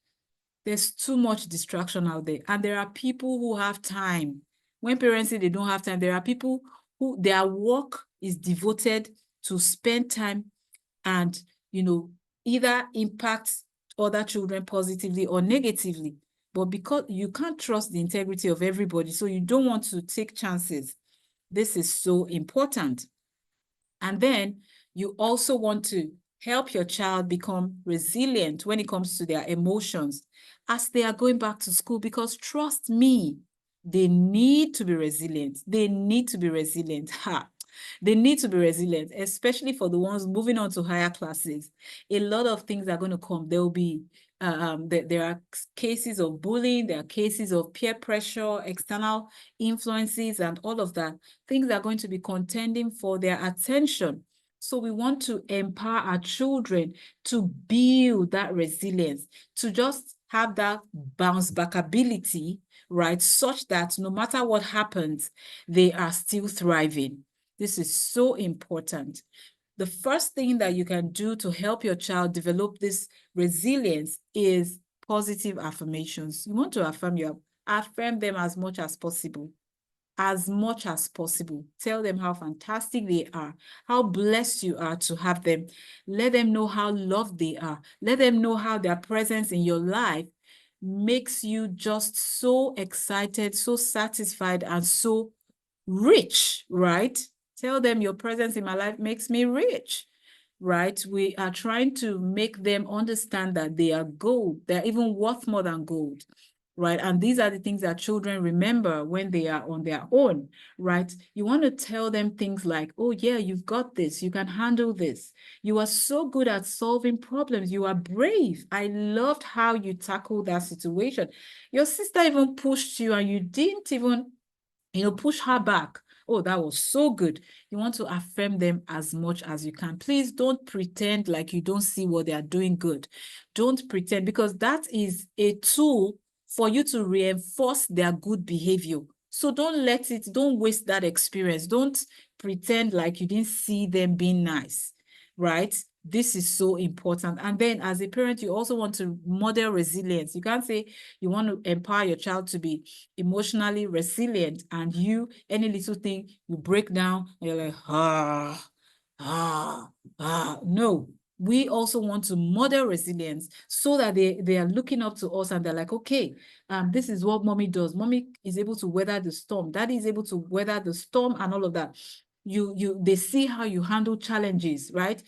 There's too much distraction out there. And there are people who have time. When parents say they don't have time, there are people who their work is devoted to spend time and, either impact other children positively or negatively. But because you can't trust the integrity of everybody, so you don't want to take chances. This is so important. And then you also want to help your child become resilient when it comes to their emotions as they are going back to school, because trust me, they need to be resilient. They need to be resilient. They need to be resilient, especially for the ones moving on to higher classes. A lot of things are going to come. There will be there are cases of bullying, there are cases of peer pressure, external influences, and all of that. Things are going to be contending for their attention. So we want to empower our children to build that resilience, to just have that bounce back ability, right? Such that no matter what happens, they are still thriving. This is so important. The first thing that you can do to help your child develop this resilience is positive affirmations. You want to affirm them as much as possible. As much as possible. Tell them how fantastic they are, how blessed you are to have them. Let them know how loved they are. Let them know how their presence in your life makes you just so excited, so satisfied, and so rich, right? Tell them your presence in my life makes me rich, right? We are trying to make them understand that they are gold. They're even worth more than gold, right? And these are the things that children remember when they are on their own, right? You want to tell them things like, oh yeah, you've got this. You can handle this. You are so good at solving problems. You are brave. I loved how you tackled that situation. Your sister even pushed you and you didn't even push her back. Oh, that was so good. You want to affirm them as much as you can. Please don't pretend like you don't see what they are doing good. Don't pretend, because that is a tool for you to reinforce their good behavior. So don't waste that experience. Don't pretend like you didn't see them being nice, right? This is so important. And then as a parent, you also want to model resilience. You can't say you want to empower your child to be emotionally resilient, and any little thing, you break down and you're like, no. We also want to model resilience so that they are looking up to us and they're like, okay, this is what mommy does. Mommy is able to weather the storm. Daddy is able to weather the storm and all of that. They see how you handle challenges, right?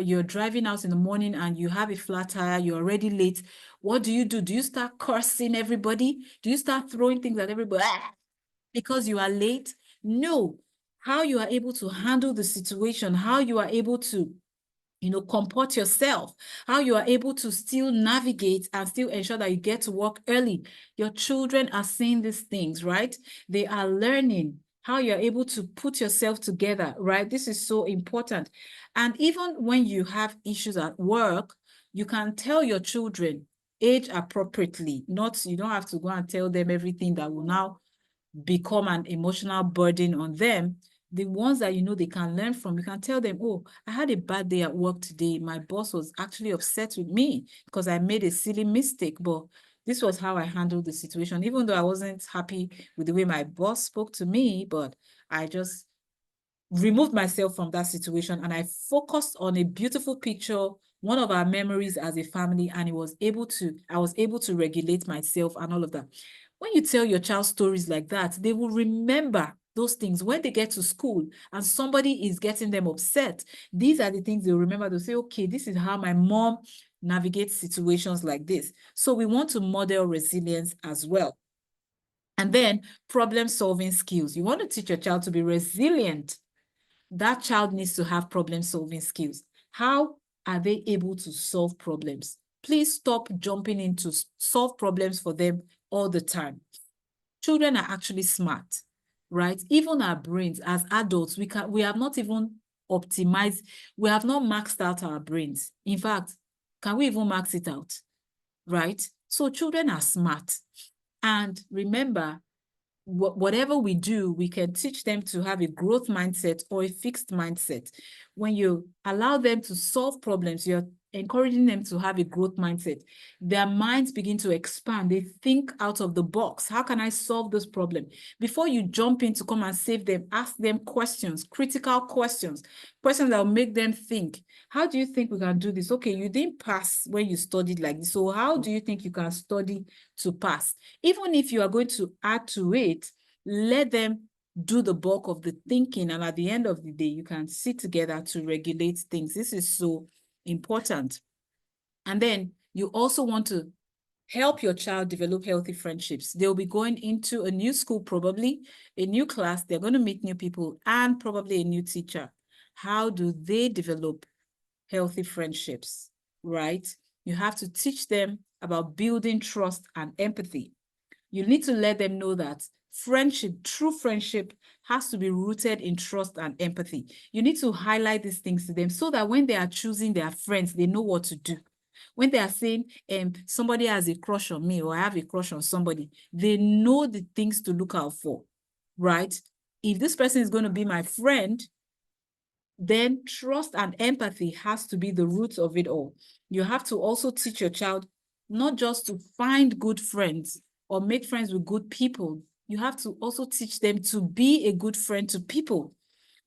You're driving out in the morning and you have a flat tire, you're already late. What do? Do you start cursing everybody? Do you start throwing things at everybody because you are late? No. How you are able to handle the situation, how you are able to comport yourself, how you are able to still navigate and still ensure that you get to work early. Your children are seeing these things, right? They are learning how you're able to put yourself together, right? This is so important. And even when you have issues at work, you can tell your children age appropriately. You don't have to go and tell them everything that will now become an emotional burden on them. The ones that they can learn from, you can tell them, oh, I had a bad day at work today. My boss was actually upset with me because I made a silly mistake, but this was how I handled the situation. Even though I wasn't happy with the way my boss spoke to me, but I just removed myself from that situation and I focused on a beautiful picture, one of our memories as a family, and I was able to regulate myself and all of that. When you tell your child stories like that, they will remember those things when they get to school and somebody is getting them upset. These are the things they'll remember. They'll say, okay, this is how my mom navigates situations like this. So we want to model resilience as well. And then problem-solving skills. You want to teach your child to be resilient. That child needs to have problem-solving skills. How are they able to solve problems? Please stop jumping in to solve problems for them all the time. Children are actually smart, right? Even our brains as adults, we have not even optimized, we have not maxed out our brains. In fact, Can we even max it out? Right? So children are smart. And remember, whatever we do, we can teach them to have a growth mindset or a fixed mindset. When you allow them to solve problems, you're encouraging them to have a growth mindset. Their minds begin to expand. They think out of the box. How can I solve this problem? Before you jump in to come and save them, ask them questions, critical questions, questions that will make them think. How do you think we can do this? Okay, you didn't pass when you studied like this. So how do you think you can study to pass? Even if you are going to add to it, let them do the bulk of the thinking. And at the end of the day, you can sit together to regulate things. This is so important. And then you also want to help your child develop healthy friendships. They'll be going into a new school, probably a new class. They're going to meet new people and probably a new teacher. How do they develop healthy friendships, right? You have to teach them about building trust and empathy. You need to let them know that friendship, true friendship, has to be rooted in trust and empathy. You need to highlight these things to them so that when they are choosing their friends, they know what to do. When they are saying, somebody has a crush on me or I have a crush on somebody, they know the things to look out for, right? If this person is going to be my friend, then trust and empathy has to be the root of it all. You have to also teach your child not just to find good friends or make friends with good people. You have to also teach them to be a good friend to people,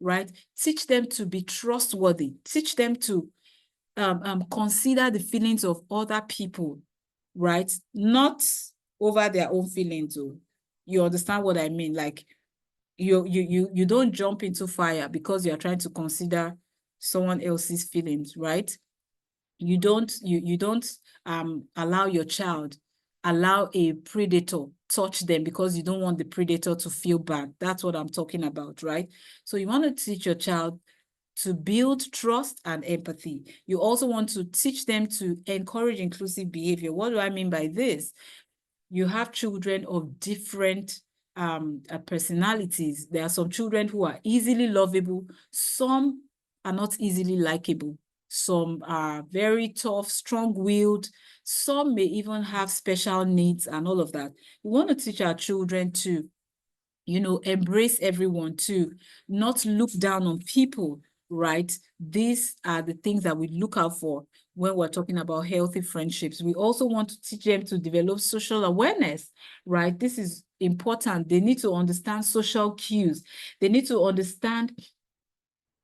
right? Teach them to be trustworthy. Teach them to consider the feelings of other people, right? Not over their own feelings. You understand what I mean? Like, you don't jump into fire because you're trying to consider someone else's feelings, right? You don't allow your child allow a predator touch them because you don't want the predator to feel bad. That's what I'm talking about, right? So you want to teach your child to build trust and empathy. You also want to teach them to encourage inclusive behavior. What do I mean by this? You have children of different personalities. There are some children who are easily lovable. Some are not easily likable. Some are very tough, strong-willed. Some may even have special needs and all of that. We want to teach our children to, embrace everyone, to not look down on people, right? These are the things that we look out for when we're talking about healthy friendships. We also want to teach them to develop social awareness, right? This is important. They need to understand social cues. They need to understand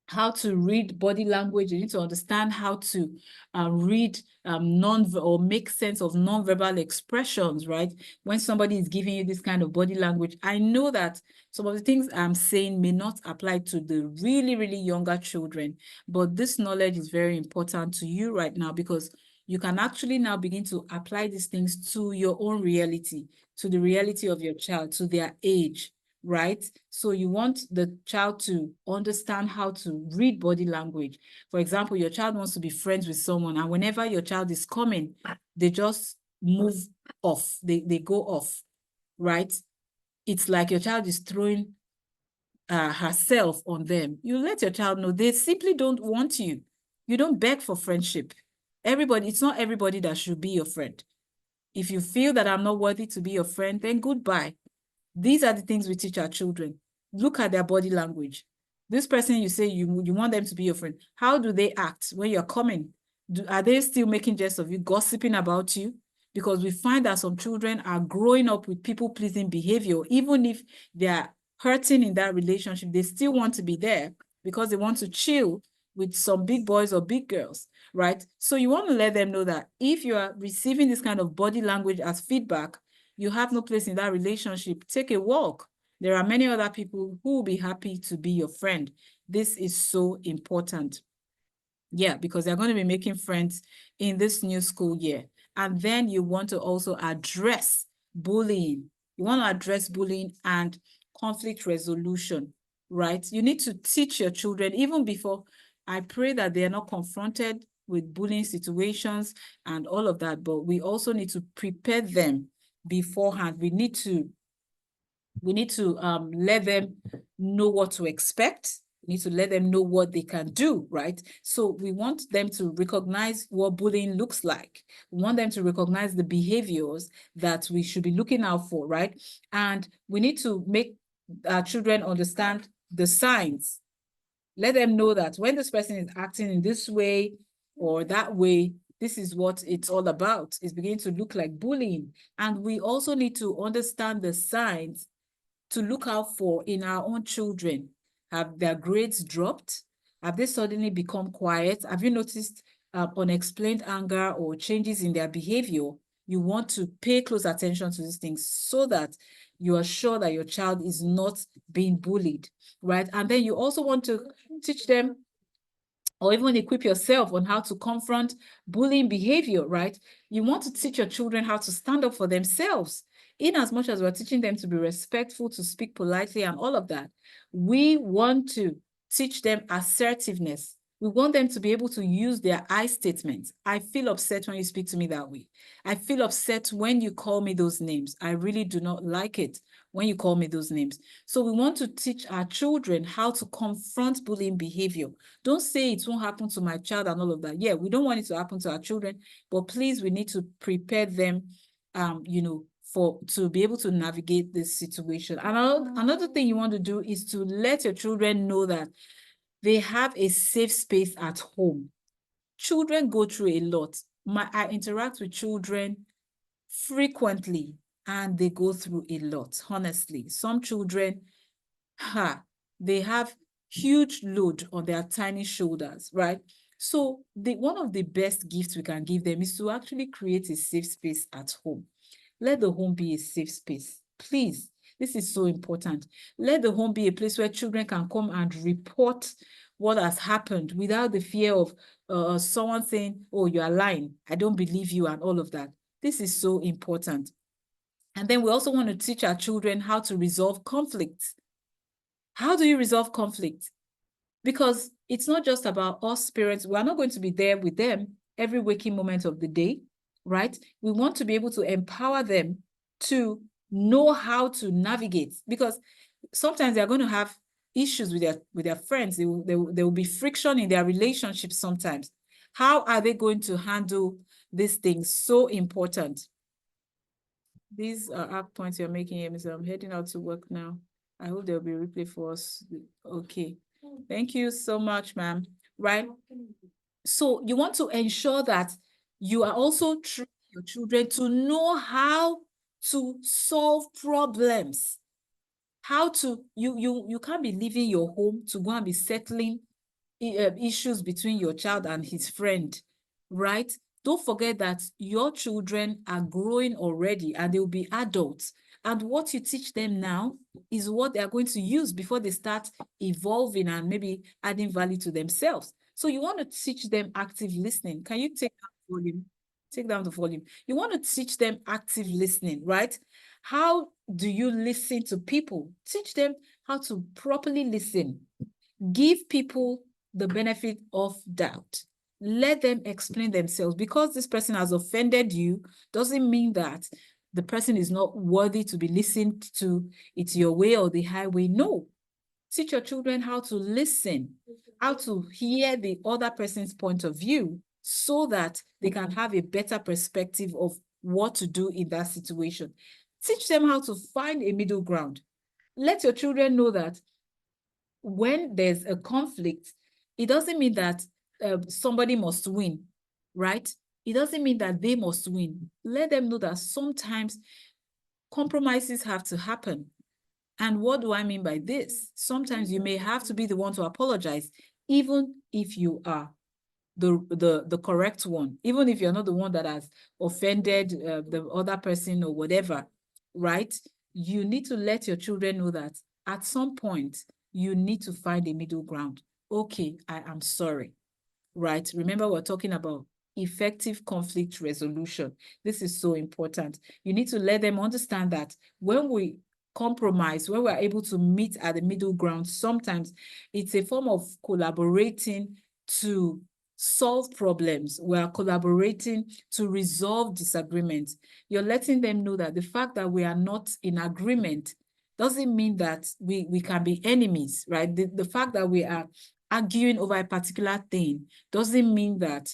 how to read body language. You need to understand how to read or make sense of non-verbal expressions, right? When somebody is giving you this kind of body language, I know that some of the things I'm saying may not apply to the really, really younger children, but this knowledge is very important to you right now because you can actually now begin to apply these things to your own reality, to the reality of your child, to their age, right? So you want the child to understand how to read body language. For example, your child wants to be friends with someone, and whenever your child is coming, they just move off. They go off, right? It's like your child is throwing herself on them. You let your child know they simply don't want you. You don't beg for friendship. It's not everybody that should be your friend. If you feel that I'm not worthy to be your friend, then goodbye. These are the things we teach our children. Look at their body language. This person you say you want them to be your friend, how do they act when you're coming? Are they still making jest of you, gossiping about you? Because we find that some children are growing up with people-pleasing behavior. Even if they're hurting in that relationship, they still want to be there because they want to chill with some big boys or big girls, right? So you want to let them know that if you are receiving this kind of body language as feedback, you have no place in that relationship. Take a walk. There are many other people who will be happy to be your friend. This is so important. Yeah, because they're going to be making friends in this new school year. And then you want to also address bullying. You want to address bullying and conflict resolution, right? You need to teach your children even before. I pray that they are not confronted with bullying situations and all of that, but we also need to prepare them beforehand. We need to let them know what to expect. We need to let them know what they can do, right? So we want them to recognize what bullying looks like. We want them to recognize the behaviors that we should be looking out for, right? And we need to make our children understand the signs. Let them know that when this person is acting in this way or that way, this is what it's all about. It's beginning to look like bullying. And we also need to understand the signs to look out for in our own children. Have their grades dropped? Have they suddenly become quiet? Have you noticed unexplained anger or changes in their behavior? You want to pay close attention to these things so that you are sure that your child is not being bullied, right? And then you also want to teach them or even equip yourself on how to confront bullying behavior, right? You want to teach your children how to stand up for themselves. In as much as we're teaching them to be respectful, to speak politely and all of that, we want to teach them assertiveness. We want them to be able to use their I statements. I feel upset when you speak to me that way. I feel upset when you call me those names. I really do not like it when you call me those names. So we want to teach our children how to confront bullying behavior. Don't say it won't happen to my child and all of that. Yeah, we don't want it to happen to our children, but please, we need to prepare them, to be able to navigate this situation. And another thing you want to do is to let your children know that they have a safe space at home. Children go through a lot. I interact with children frequently, and they go through a lot, honestly. Some children, they have huge load on their tiny shoulders, right? So one of the best gifts we can give them is to actually create a safe space at home. Let the home be a safe space. Please, this is so important. Let the home be a place where children can come and report what has happened without the fear of someone saying, oh, you are lying, I don't believe you, and all of that. This is so important. And then we also want to teach our children how to resolve conflict. How do you resolve conflict? Because it's not just about us parents. We're not going to be there with them every waking moment of the day, right? We want to be able to empower them to know how to navigate, because sometimes they're going to have issues with their friends. There will be friction in their relationships sometimes. How are they going to handle these things? So important. These are app points you're making here, Mr. I'm heading out to work now. I hope there'll be a replay for us. Okay. Thank you so much, ma'am. Right? So you want to ensure that you are also training your children to know how to solve problems. How to, you can't be leaving your home to go and be settling issues between your child and his friend, right? Don't forget that your children are growing already and they'll be adults. And what you teach them now is what they are going to use before they start evolving and maybe adding value to themselves. So you want to teach them active listening. Can you take down the volume? Take down the volume. You want to teach them active listening, right? How do you listen to people? Teach them how to properly listen. Give people the benefit of doubt. Let them explain themselves. Because this person has offended you doesn't mean that the person is not worthy to be listened to. It's your way or the highway. No. Teach your children how to listen, how to hear the other person's point of view so that they can have a better perspective of what to do in that situation. Teach them how to find a middle ground. Let your children know that when there's a conflict, it doesn't mean that somebody must win, right? It doesn't mean that they must win. Let them know that sometimes compromises have to happen. And what do I mean by this? Sometimes you may have to be the one to apologize, even if you are the correct one, even if you're not the one that has offended the other person or whatever, right? You need to let your children know that at some point, you need to find a middle ground. Okay, I am sorry, right? Remember, we're talking about effective conflict resolution. This is so important. You need to let them understand that when we compromise, when we're able to meet at the middle ground, sometimes it's a form of collaborating to solve problems. We are collaborating to resolve disagreements. You're letting them know that the fact that we are not in agreement doesn't mean that we can be enemies, right? The fact that we are arguing over a particular thing doesn't mean that,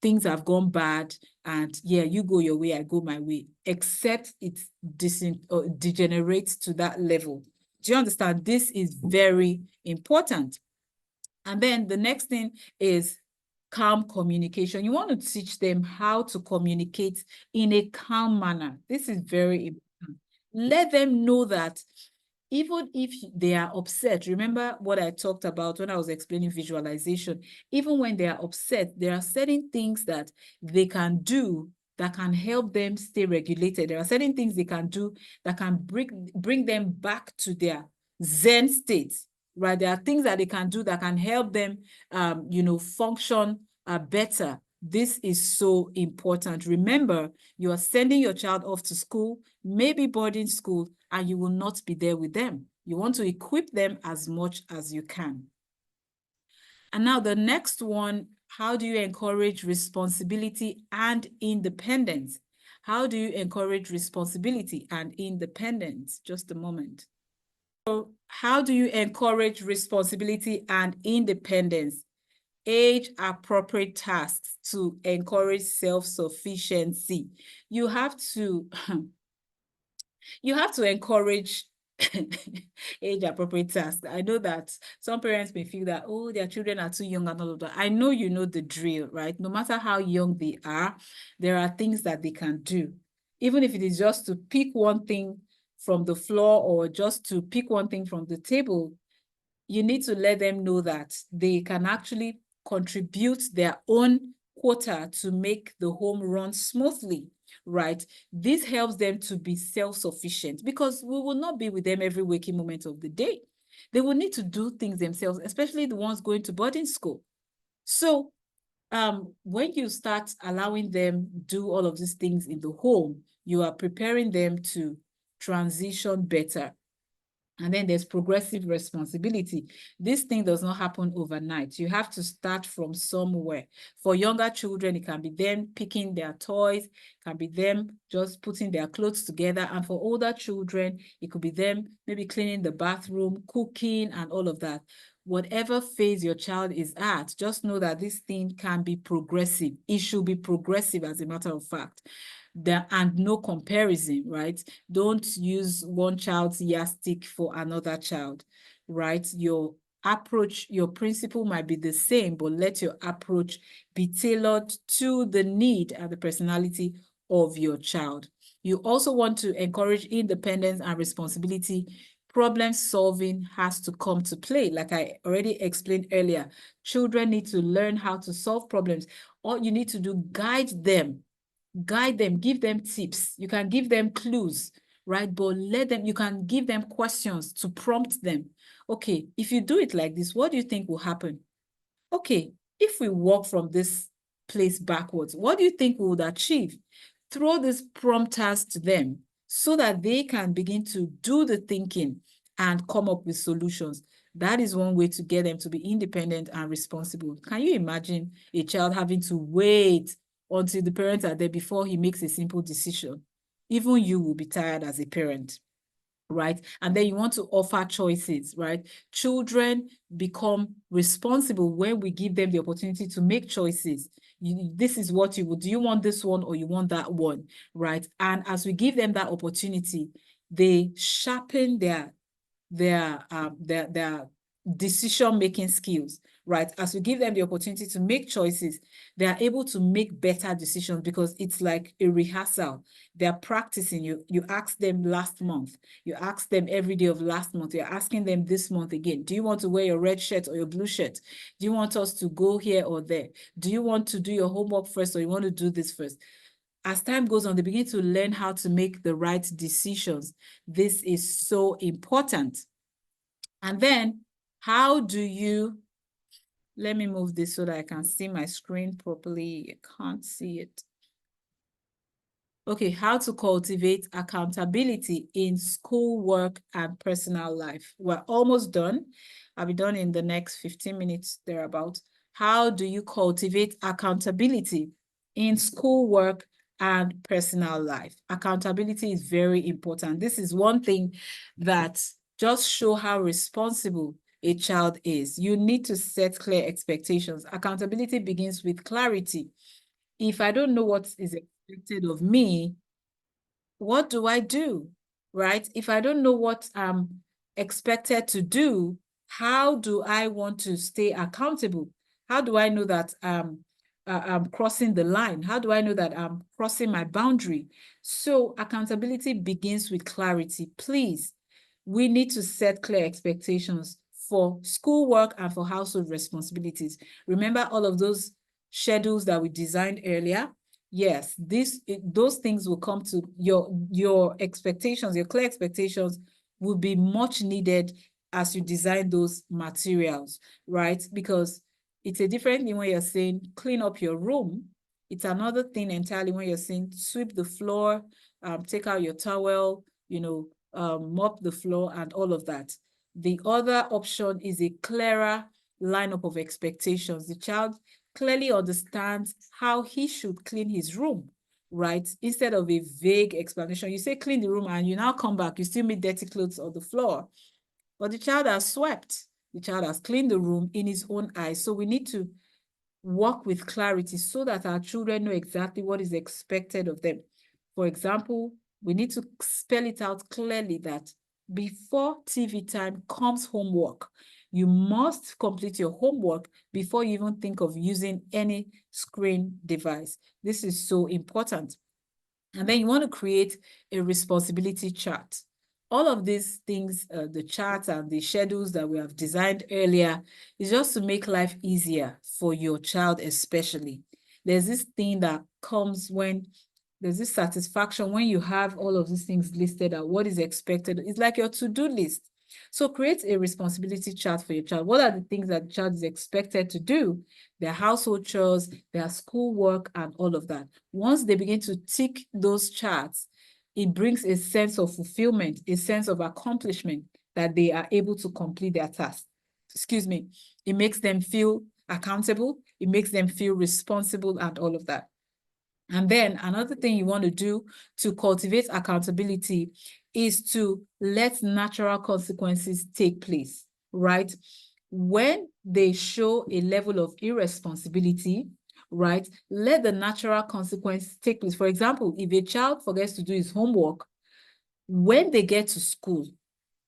things have gone bad and yeah, you go your way, I go my way, except it degenerates to that level. Do you understand? This is very important. And then the next thing is calm communication. You want to teach them how to communicate in a calm manner. This is very important. Let them know that even if they are upset, remember what I talked about when I was explaining visualization, even when they are upset, there are certain things that they can do that can help them stay regulated. There are certain things they can do that can bring them back to their Zen state, right? There are things that they can do that can help them, function better. This is so important. Remember, you are sending your child off to school, maybe boarding school, and you will not be there with them. You want to equip them as much as you can. And now the next one, how do you encourage responsibility and independence? How do you encourage responsibility and independence? Just a moment. So how do you encourage responsibility and independence? Age-appropriate tasks to encourage self-sufficiency. You have to encourage age-appropriate tasks. I know that some parents may feel that, oh, their children are too young and all of that. I know you know the drill, right? No matter how young they are, there are things that they can do. Even if it is just to pick one thing from the floor or just to pick one thing from the table, you need to let them know that they can actually contribute their own quota to make the home run smoothly, right? This helps them to be self-sufficient because we will not be with them every waking moment of the day. They will need to do things themselves, especially the ones going to boarding school. So when you start allowing them do all of these things in the home, you are preparing them to transition better. And then there's progressive responsibility. This thing does not happen overnight. You have to start from somewhere. For younger children, it can be them picking their toys, it can be them just putting their clothes together. And for older children, it could be them maybe cleaning the bathroom, cooking, and all of that. Whatever phase your child is at, just know that this thing can be progressive. It should be progressive, as a matter of fact. And no comparison, right? Don't use one child's yardstick for another child, right? Your approach, your principle might be the same, but let your approach be tailored to the need and the personality of your child. You also want to encourage independence and responsibility. Problem solving has to come to play. Like I already explained earlier, children need to learn how to solve problems. All you need to do, guide them, give them tips. You can give them clues, right? But you can give them questions to prompt them. Okay, if you do it like this, what do you think will happen? Okay, if we walk from this place backwards, what do you think we would achieve? Throw these prompters to them so that they can begin to do the thinking and come up with solutions. That is one way to get them to be independent and responsible. Can you imagine a child having to wait until the parents are there before he makes a simple decision? Even you will be tired as a parent, right? And then you want to offer choices, right? Children become responsible when we give them the opportunity to make choices. This is what you would do. You want this one or you want that one, right? And as we give them that opportunity, they sharpen their decision-making skills, right? As we give them the opportunity to make choices, they are able to make better decisions because it's like a rehearsal. They're practicing. You ask them last month. You ask them every day of last month. You're asking them this month again. Do you want to wear your red shirt or your blue shirt? Do you want us to go here or there? Do you want to do your homework first or you want to do this first? As time goes on, they begin to learn how to make the right decisions. This is so important. And then how do you, let me move this so that I can see my screen properly. I can't see it. Okay, how to cultivate accountability in schoolwork and personal life. We're almost done. I'll be done in the next 15 minutes thereabout. How do you cultivate accountability in schoolwork and personal life. Accountability is very important. This is one thing that just show how responsible a child is. You need to set clear expectations. Accountability begins with clarity. If I don't know what is expected of me, what do I do, right? If I don't know what I'm expected to do, how do I want to stay accountable? How do I know that I'm crossing the line? How do I know that I'm crossing my boundary? So accountability begins with clarity. Please, we need to set clear expectations for schoolwork and for household responsibilities. Remember all of those schedules that we designed earlier? Yes, those things will come to your expectations, your clear expectations will be much needed as you design those materials, right? Because it's a different thing when you're saying clean up your room. It's another thing entirely when you're saying sweep the floor, take out your towel, mop the floor and all of that. The other option is a clearer lineup of expectations. The child clearly understands how he should clean his room, right? Instead of a vague explanation, you say clean the room and you now come back, you still meet dirty clothes on the floor. But the child has swept, the child has cleaned the room in his own eyes. So we need to work with clarity so that our children know exactly what is expected of them. For example, we need to spell it out clearly that before TV time comes homework. You must complete your homework before you even think of using any screen device. This is so important. And then you want to create a responsibility chart. All of these things, the charts and the schedules that we have designed earlier, is just to make life easier for your child especially. There's this thing that comes when there's this satisfaction when you have all of these things listed out, what is expected. It's like your to-do list. So create a responsibility chart for your child. What are the things that the child is expected to do? Their household chores, their schoolwork, and all of that. Once they begin to tick those charts, it brings a sense of fulfillment, a sense of accomplishment that they are able to complete their task. Excuse me. It makes them feel accountable. It makes them feel responsible and all of that. And then another thing you want to do to cultivate accountability is to let natural consequences take place, right? When they show a level of irresponsibility, right, let the natural consequence take place. For example, if a child forgets to do his homework, when they get to school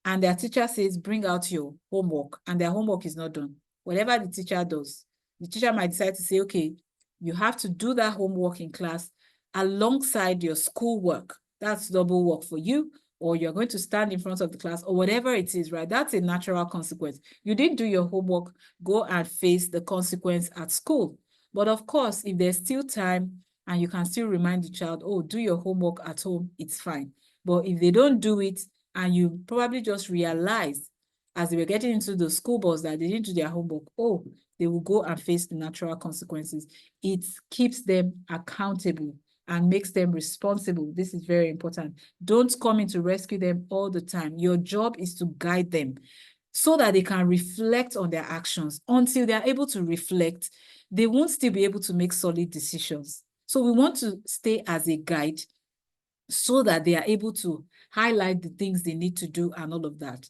and their teacher says, bring out your homework, and their homework is not done, whatever the teacher does, the teacher might decide to say, okay, you have to do that homework in class alongside your schoolwork. That's double work for you, or you're going to stand in front of the class, or whatever it is, right? That's a natural consequence. You didn't do your homework, go and face the consequence at school. But of course, if there's still time and you can still remind the child, oh, do your homework at home, it's fine. But if they don't do it, and you probably just realize as they were getting into the school bus that they didn't do their homework, oh, they will go and face the natural consequences. It keeps them accountable and makes them responsible. This is very important. Don't come in to rescue them all the time. Your job is to guide them so that they can reflect on their actions. Until they're able to reflect, they won't still be able to make solid decisions. So we want to stay as a guide so that they are able to highlight the things they need to do and all of that.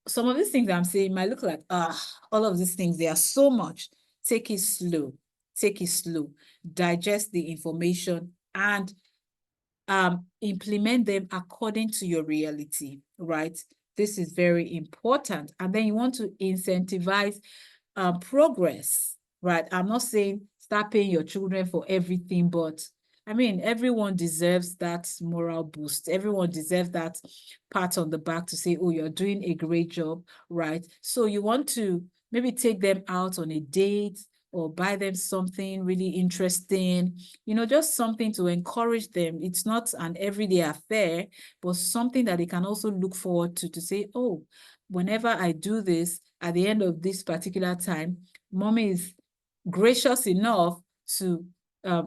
Some of these things I'm saying might look like, all of these things, they are so much. Take it slow. Take it slow. Digest the information and implement them according to your reality, right? This is very important. And then you want to incentivize progress, right? I'm not saying start paying your children for everything, but I mean, everyone deserves that moral boost. Everyone deserves that pat on the back to say, oh, you're doing a great job, right? So you want to maybe take them out on a date or buy them something really interesting, just something to encourage them. It's not an everyday affair, but something that they can also look forward to say, oh, whenever I do this, at the end of this particular time, mommy is gracious enough to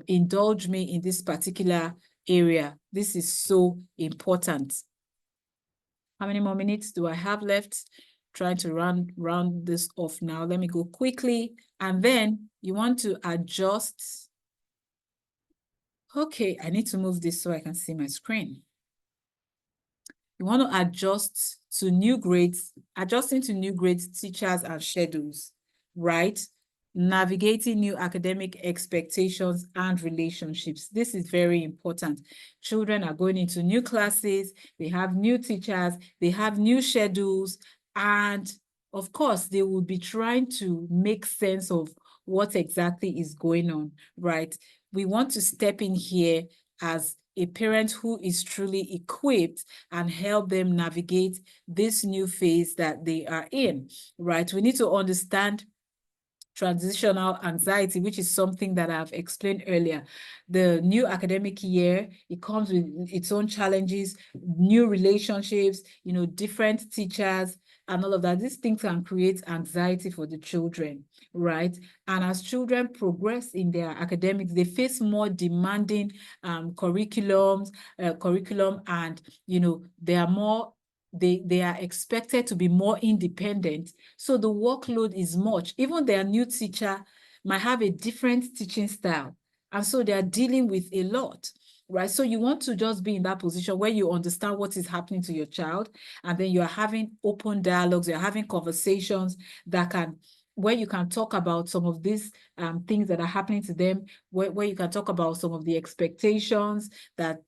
indulge me in this particular area. This is so important. How many more minutes do I have left? Trying to round this off now. Let me go quickly. And then you want to adjust. Okay, I need to move this so I can see my screen. You want to adjust to new grades, adjusting to new grades, teachers, and schedules, right? Navigating new academic expectations and relationships. This is very important. Children are going into new classes, they have new teachers, they have new schedules, and of course, they will be trying to make sense of what exactly is going on, right? We want to step in here as a parent who is truly equipped and help them navigate this new phase that they are in, right? We need to understand transitional anxiety, which is something that I've explained earlier. The new academic year, it comes with its own challenges, new relationships, different teachers, and all of that. These things can create anxiety for the children, right? And as children progress in their academics, they face more demanding curriculum, and they are more they are expected to be more independent. So the workload is much. Even their new teacher might have a different teaching style. And so they are dealing with a lot, right? So you want to just be in that position where you understand what is happening to your child, and then you are having open dialogues, you're having conversations where you can talk about some of these things that are happening to them, where you can talk about some of the expectations that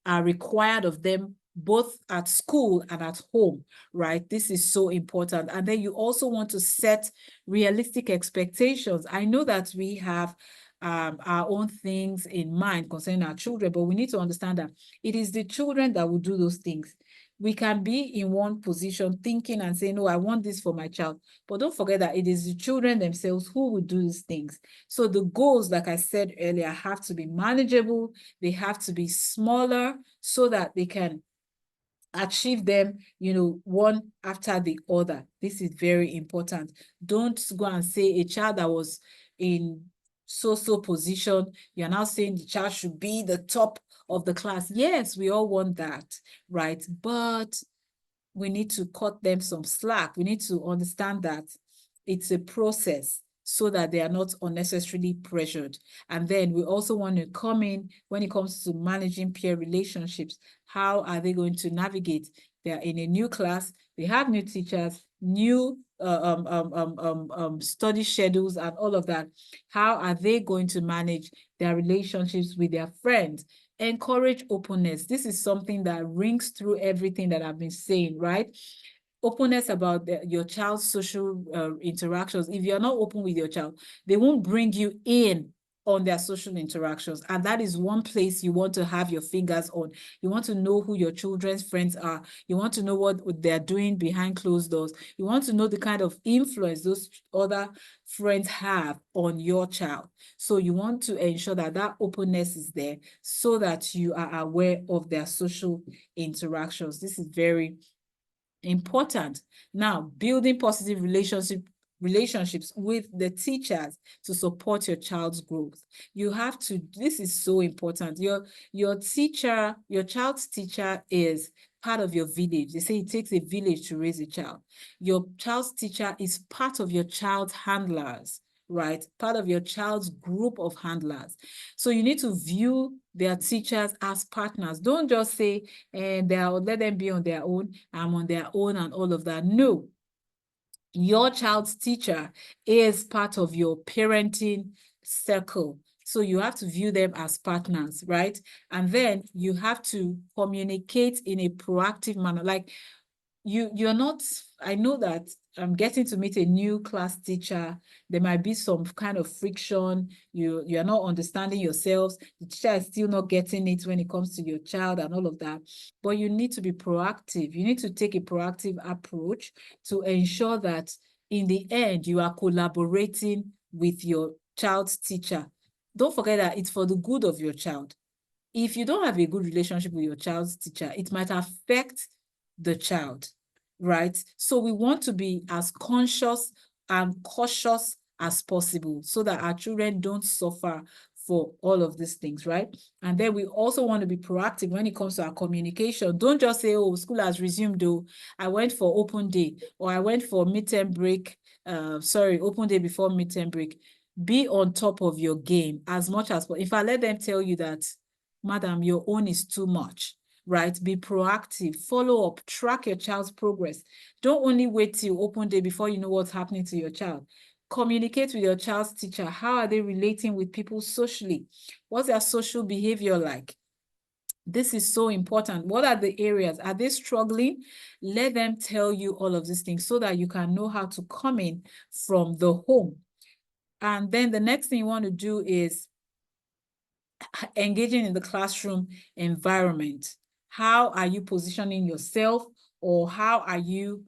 are required of them both at school and at home, right? This is so important. And then you also want to set realistic expectations. I know that we have our own things in mind concerning our children, but we need to understand that it is the children that will do those things. We can be in one position thinking and saying, no, I want this for my child. But don't forget that it is the children themselves who will do these things. So the goals, like I said earlier, have to be manageable. They have to be smaller so that they can achieve them, one after the other. This is very important. Don't go and say a child that was in so position, you're now saying the child should be the top of the class. Yes, we all want that, right? But we need to cut them some slack. We need to understand that it's a process so that they are not unnecessarily pressured. And then we also want to come in when it comes to managing peer relationships. How are they going to navigate? They are in a new class, they have new teachers, new study schedules and all of that. How are they going to manage their relationships with their friends? Encourage openness. This is something that rings through everything that I've been saying, right? Openness about your child's social interactions. If you're not open with your child, they won't bring you in on their social interactions. And that is one place you want to have your fingers on. You want to know who your children's friends are. You want to know what they're doing behind closed doors. You want to know the kind of influence those other friends have on your child. So you want to ensure that that openness is there so that you are aware of their social interactions. This is very important. Now, building positive relationships with the teachers to support your child's growth. You have to, this is so important. Your teacher, your child's teacher is part of your village. They say it takes a village to raise a child. Your child's teacher is part of your child's handlers, right? Part of your child's group of handlers. So you need to view their teachers as partners. Don't just say, and let them be on their own, I'm on their own and all of that. No, your child's teacher is part of your parenting circle. So you have to view them as partners, right? And then you have to communicate in a proactive manner. Like you're not, I know that I'm getting to meet a new class teacher. There might be some kind of friction. You're not understanding yourselves. The teacher is still not getting it when it comes to your child and all of that. But you need to be proactive. You need to take a proactive approach to ensure that in the end, you are collaborating with your child's teacher. Don't forget that it's for the good of your child. If you don't have a good relationship with your child's teacher, it might affect the child, right? So we want to be as conscious and cautious as possible so that our children don't suffer for all of these things, right? And then we also want to be proactive when it comes to our communication. Don't just say, oh, school has resumed, though. I went for open day, or I went for midterm break, open day before midterm break. Be on top of your game as much as possible. If I let them tell you that, madam, your own is too much, right? Be proactive, follow up, track your child's progress. Don't only wait till open day before you know what's happening to your child. Communicate with your child's teacher. How are they relating with people socially? What's their social behavior like? This is so important. What are the areas? Are they struggling? Let them tell you all of these things so that you can know how to come in from the home. And then the next thing you want to do is engaging in the classroom environment. How are you positioning yourself, or how are you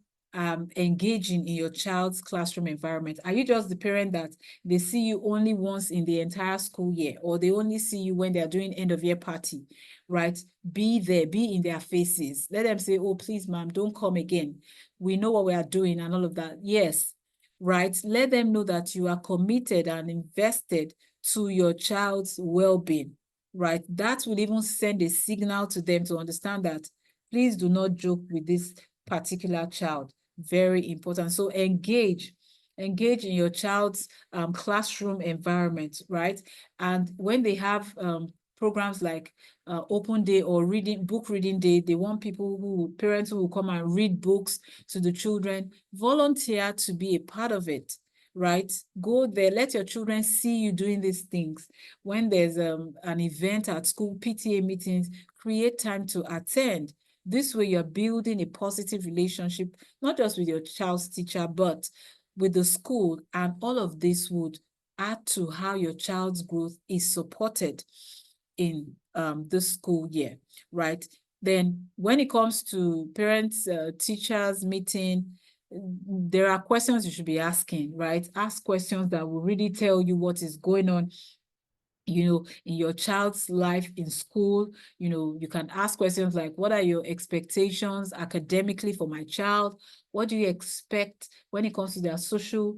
engaging in your child's classroom environment? Are you just the parent that they see you only once in the entire school year, or they only see you when they're doing end of year party, right? Be there, be in their faces. Let them say, oh, please, ma'am, don't come again. We know what we are doing and all of that. Yes, right? Let them know that you are committed and invested to your child's well-being, right? That will even send a signal to them to understand that please do not joke with this particular child. Very important. So engage in your child's classroom environment, right? And when they have programs like open day or book reading day, they want parents who will come and read books to the children. Volunteer to be a part of it, right? Go there, let your children see you doing these things. When there's an event at school, PTA meetings, create time to attend. This way you're building a positive relationship, not just with your child's teacher, but with the school. And all of this would add to how your child's growth is supported in this school year, right? Then when it comes to parents, teachers meeting, there are questions you should be asking, right? Ask questions that will really tell you what is going on, you know, in your child's life in school. You know, you can ask questions like, what are your expectations academically for my child? What do you expect when it comes to their social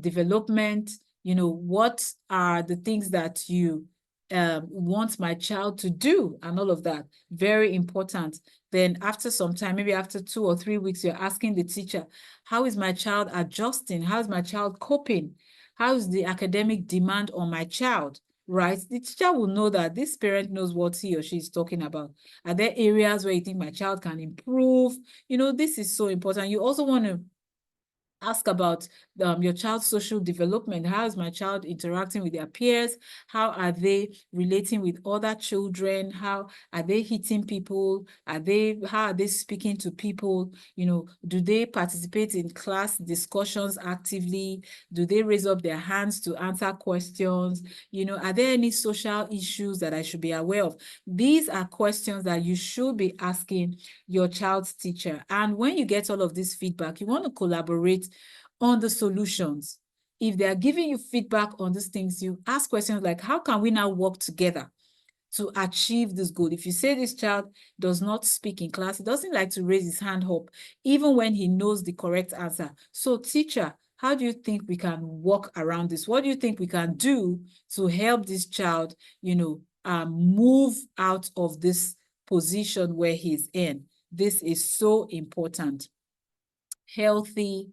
development? You know, what are the things that you want my child to do, and all of that? Very important. Then after some time, maybe after 2 or 3 weeks, you're asking the teacher, how is my child adjusting? How is my child coping? How is the academic demand on my child? Right? The teacher will know that this parent knows what he or she is talking about. Are there areas where you think my child can improve? You know, this is so important. You also want to ask about your child's social development. How is my child interacting with their peers? How are they relating with other children? How are they hitting people? How are they speaking to people? You know, do they participate in class discussions actively? Do they raise up their hands to answer questions? You know, are there any social issues that I should be aware of? These are questions that you should be asking your child's teacher. And when you get all of this feedback, you want to collaborate on the solutions. If they are giving you feedback on these things, you ask questions like, how can we now work together to achieve this goal? If you say this child does not speak in class, he doesn't like to raise his hand up, even when he knows the correct answer. So teacher, how do you think we can work around this? What do you think we can do to help this child, you know, move out of this position where he's in? This is so important. Healthy.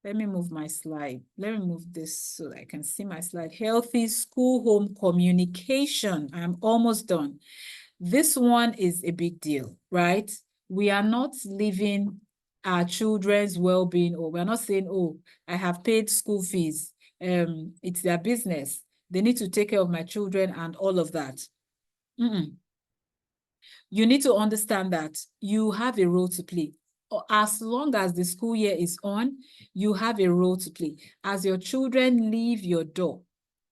Let me move my slide. Let me move this so I can see my slide. Healthy school-home communication. I'm almost done. This one is a big deal, right? We are not leaving our children's well-being, or we're not saying, oh, I have paid school fees. It's their business. They need to take care of my children and all of that. You need to understand that you have a role to play. As long as the school year is on, you have a role to play. As your children leave your door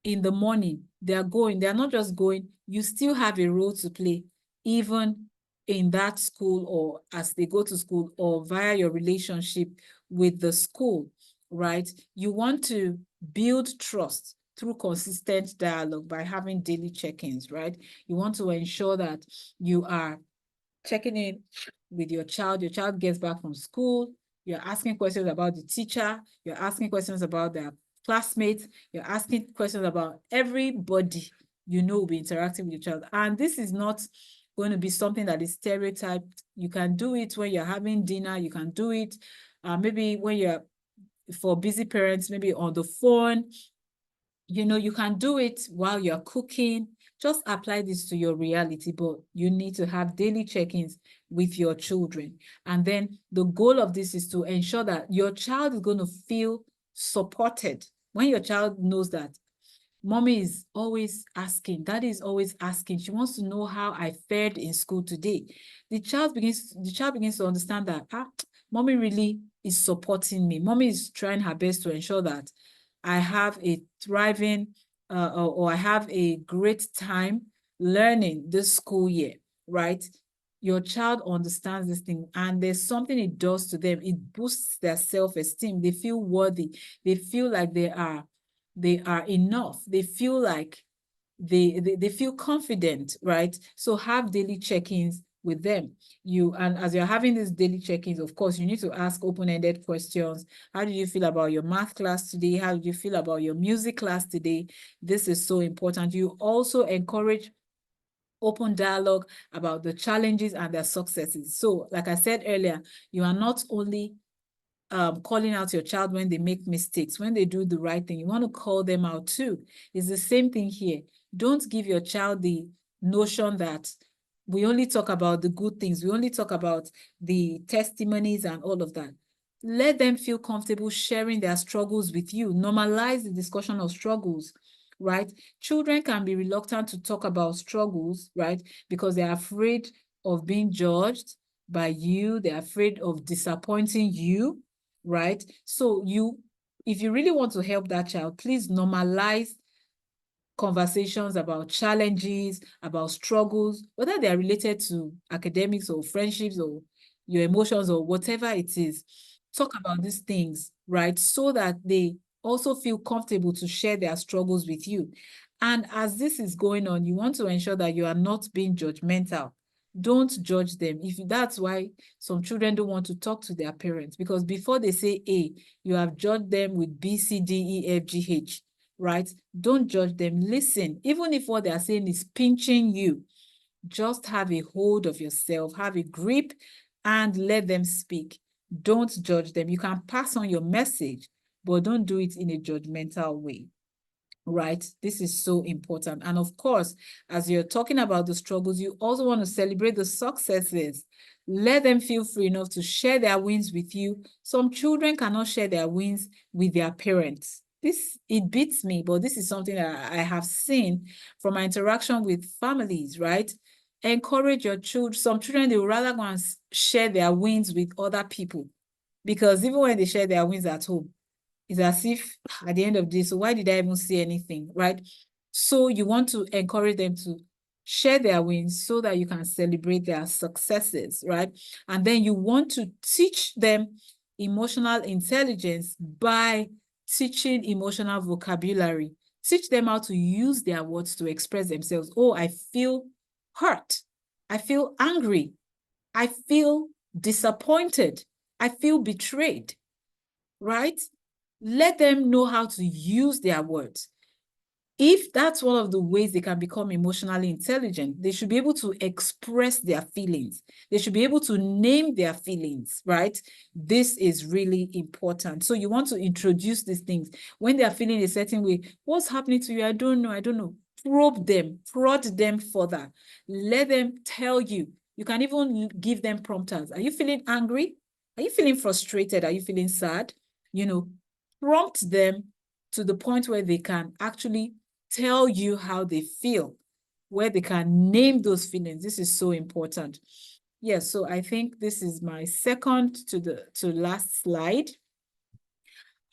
in the morning, they're not just going, you still have a role to play, even in that school, or as they go to school, or via your relationship with the school, right? You want to build trust through consistent dialogue by having daily check-ins, right? You want to ensure that you are checking in with your child gets back from school, you're asking questions about the teacher, you're asking questions about their classmates, you're asking questions about everybody you know will be interacting with your child. And this is not going to be something that is stereotyped. You can do it when you're having dinner, you can do it maybe when you're, for busy parents, maybe on the phone, You can do it while you're cooking. Just apply this to your reality, but you need to have daily check-ins with your children. And then the goal of this is to ensure that your child is going to feel supported. When your child knows that mommy is always asking, daddy is always asking, she wants to know how I fared in school today. The child begins to understand that mommy really is supporting me. Mommy is trying her best to ensure that I have a thriving or I have a great time learning this school year, right? Your child understands this thing, and there's something it does to them. It boosts their self-esteem. They feel worthy. They feel like they are enough. They feel like they feel confident, right? So have daily check-ins with them. And as you're having these daily check-ins, of course, you need to ask open-ended questions. How did you feel about your math class today? How did you feel about your music class today? This is so important. You also encourage open dialogue about the challenges and their successes. So, like I said earlier, you are not only calling out your child when they make mistakes, when they do the right thing. You want to call them out too. It's the same thing here. Don't give your child the notion that we only talk about the good things. We only talk about the testimonies and all of that. Let them feel comfortable sharing their struggles with you. Normalize the discussion of struggles, right? Children can be reluctant to talk about struggles, right? Because they're afraid of being judged by you. They're afraid of disappointing you, right? So if you really want to help that child, please normalize conversations about challenges, about struggles, whether they are related to academics or friendships or your emotions or whatever it is. Talk about these things, right? So that they also feel comfortable to share their struggles with you. And as this is going on, you want to ensure that you are not being judgmental. Don't judge them. If that's why some children don't want to talk to their parents, because before they say A, you have judged them with B, C, D, E, F, G, H, right? Don't judge them. Listen, even if what they are saying is pinching you, just have a hold of yourself, have a grip, and let them speak. Don't judge them. You can pass on your message, but don't do it in a judgmental way, right? This is so important. And of course, as you're talking about the struggles, you also want to celebrate the successes. Let them feel free enough to share their wins with you. Some children cannot share their wins with their parents. It beats me, but this is something that I have seen from my interaction with families, right? Encourage your children. Some children, they would rather go and share their wins with other people, because even when they share their wins at home, it's as if at the end of this, so why did I even see anything, right? So you want to encourage them to share their wins so that you can celebrate their successes, right? And then you want to teach them emotional intelligence by teaching emotional vocabulary. Teach them how to use their words to express themselves. Oh, I feel hurt. I feel angry. I feel disappointed. I feel betrayed, right? Let them know how to use their words. If that's one of the ways they can become emotionally intelligent, they should be able to express their feelings. They should be able to name their feelings, right? This is really important. So you want to introduce these things. When they are feeling a certain way, what's happening to you? I don't know. Probe them, prod them further. Let them tell you. You can even give them prompters. Are you feeling angry? Are you feeling frustrated? Are you feeling sad? Prompt them to the point where they can actually tell you how they feel, where they can name those feelings. This is so important. Yes, so I think this is my second to last slide.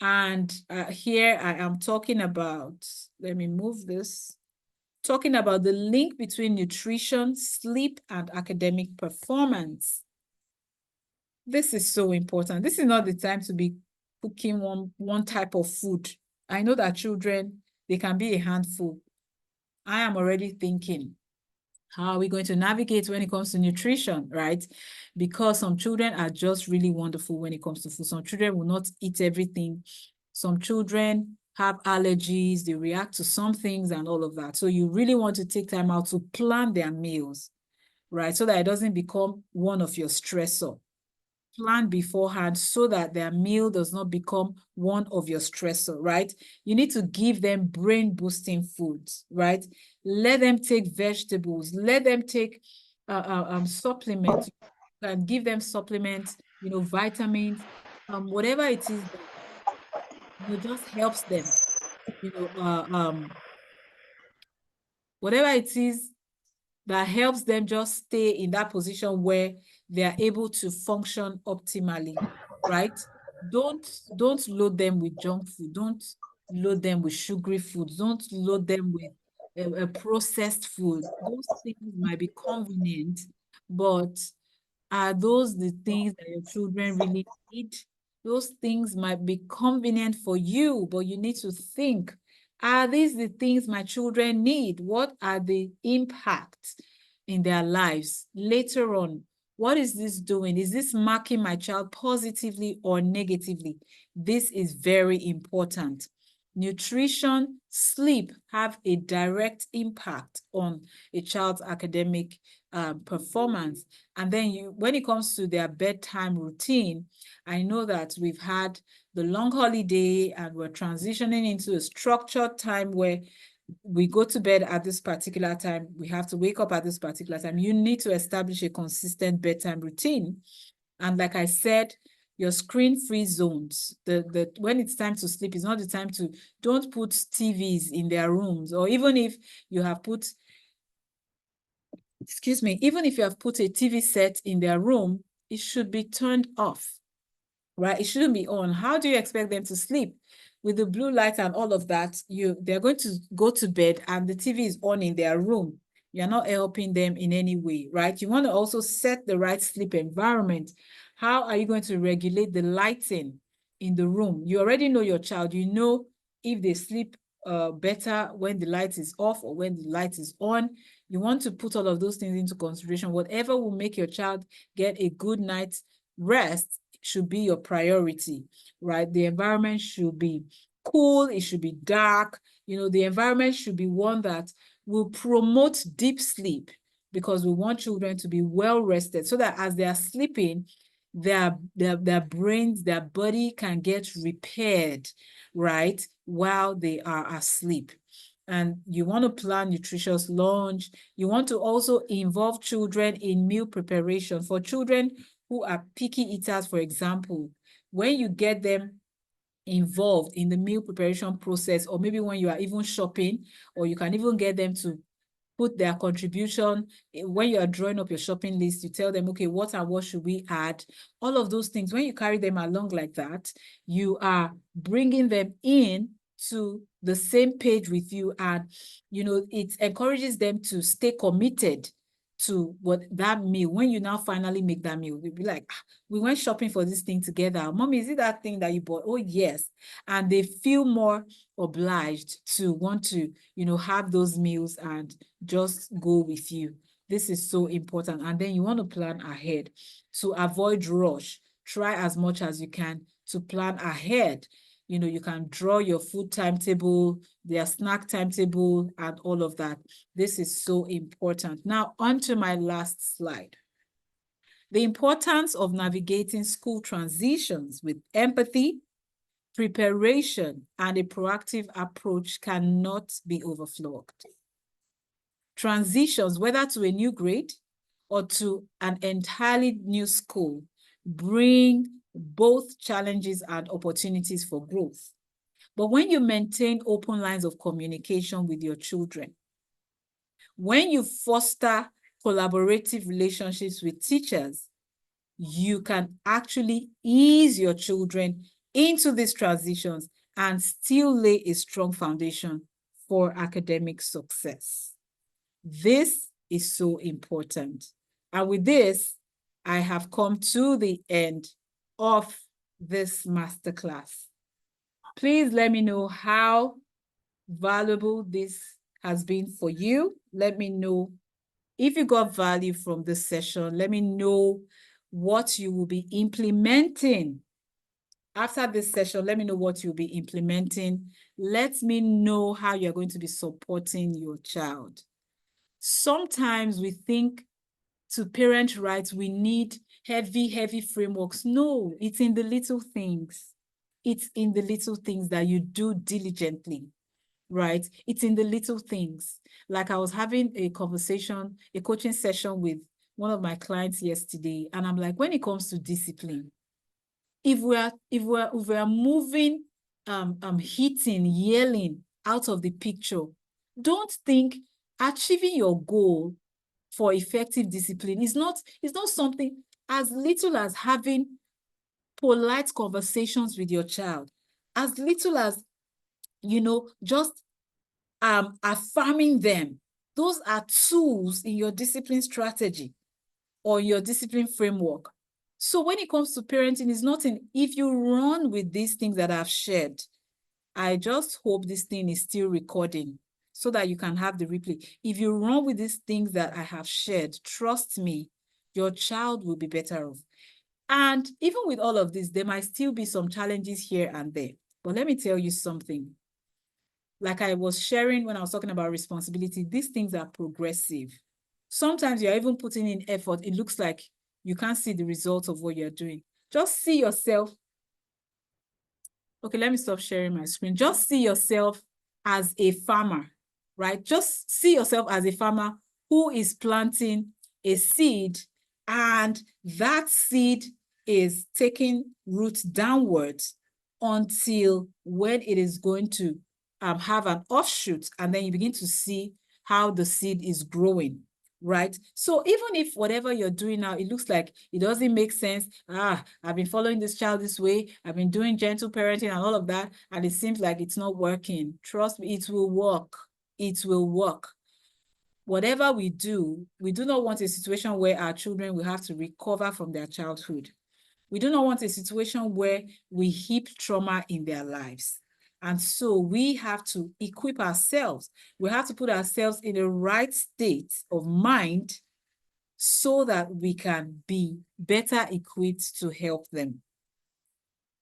And here I am talking about, let me move this, talking about the link between nutrition, sleep, and academic performance. This is so important. This is not the time to be cooking one type of food. I know that children, they can be a handful. I am already thinking, how are we going to navigate when it comes to nutrition, right? Because some children are just really wonderful when it comes to food. Some children will not eat everything. Some children have allergies, they react to some things and all of that. So you really want to take time out to plan their meals, right? So that it doesn't become one of your stressor. plan beforehand so that their meal does not become one of your stressor, right? You need to give them brain boosting foods, right? Let them take vegetables, let them take supplements. You can give them supplements, vitamins, whatever it is that, just helps them, you know, whatever it is that helps them just stay in that position where they are able to function optimally, right? Don't load them with junk food. Don't load them with sugary food. Don't load them with a processed food. Those things might be convenient, but are those the things that your children really need? Those things might be convenient for you, but you need to think, are these the things my children need? What are the impacts in their lives later on? What is this doing? Is this marking my child positively or negatively? This is very important. Nutrition, sleep have a direct impact on a child's academic performance. And then when it comes to their bedtime routine, I know that we've had the long holiday and we're transitioning into a structured time where we go to bed at this particular time, we have to wake up at this particular time. You need to establish a consistent bedtime routine. And like I said, your screen-free zones, when it's time to sleep, it's not the time to, don't put TVs in their rooms, or even if you have put, even if you have put a TV set in their room, it should be turned off, right? It shouldn't be on. How do you expect them to sleep? With the blue light and all of that, they're going to go to bed and the TV is on in their room. You're not helping them in any way, right? You want to also set the right sleep environment. How are you going to regulate the lighting in the room? You already know your child. You know if they sleep better when the light is off or when the light is on. You want to put all of those things into consideration. Whatever will make your child get a good night's rest should be your priority, right? The environment should be cool, it should be dark. The environment should be one that will promote deep sleep, because we want children to be well rested so that as they are sleeping, their brains, their body can get repaired, right, while they are asleep. And you want to plan nutritious lunch. You want to also involve children in meal preparation. For children who are picky eaters, for example, when you get them involved in the meal preparation process, or maybe when you are even shopping, or you can even get them to put their contribution. When you are drawing up your shopping list, you tell them, okay, what and what should we add? All of those things, when you carry them along like that, you are bringing them in to the same page with you, and it encourages them to stay committed to that meal. When you now finally make that meal, they'll be like, we went shopping for this thing together. Mommy, is it that thing that you bought? Oh, yes. And they feel more obliged to want to, have those meals and just go with you. This is so important. And then you want to plan ahead to avoid rush. Try as much as you can to plan ahead. You can draw your food timetable, their snack timetable, and all of that. This is so important. Now, on to my last slide. The importance of navigating school transitions with empathy, preparation, and a proactive approach cannot be overflogged. Transitions, whether to a new grade or to an entirely new school, bring both challenges and opportunities for growth. But when you maintain open lines of communication with your children, when you foster collaborative relationships with teachers, you can actually ease your children into these transitions and still lay a strong foundation for academic success. This is so important. And with this, I have come to the end of this masterclass. Please let me know how valuable this has been for you. Let me know if you got value from this session. Let me know what you will be implementing. After this session, let me know what you'll be implementing. Let me know how you're going to be supporting your child. Sometimes we think to parent rights, we need heavy frameworks. No, it's in the little things. It's in the little things that you do diligently, right? It's in the little things. Like I was having a conversation, a coaching session with one of my clients yesterday, and I'm like, when it comes to discipline, if we're moving hitting, yelling out of the picture, don't think achieving your goal for effective discipline is not something as little as having polite conversations with your child, as little as, just affirming them. Those are tools in your discipline strategy or your discipline framework. So when it comes to parenting, it's not if you run with these things that I've shared, I just hope this thing is still recording so that you can have the replay. If you run with these things that I have shared, trust me, your child will be better off. And even with all of this, there might still be some challenges here and there. But let me tell you something. Like I was sharing when I was talking about responsibility, these things are progressive. Sometimes you're even putting in effort. It looks like you can't see the results of what you're doing. Just see yourself. Okay, let me stop sharing my screen. Just see yourself as a farmer, right? Just see yourself as a farmer who is planting a seed, and that seed is taking root downwards until when it is going to have an offshoot, and then you begin to see how the seed is growing, right? So even if whatever you're doing now, it looks like it doesn't make sense. I've been following this child this way. I've been doing gentle parenting and all of that, and it seems like it's not working. Trust me, it will work. It will work. Whatever we do not want a situation where our children will have to recover from their childhood. We do not want a situation where we heap trauma in their lives. And so we have to equip ourselves. We have to put ourselves in the right state of mind so that we can be better equipped to help them.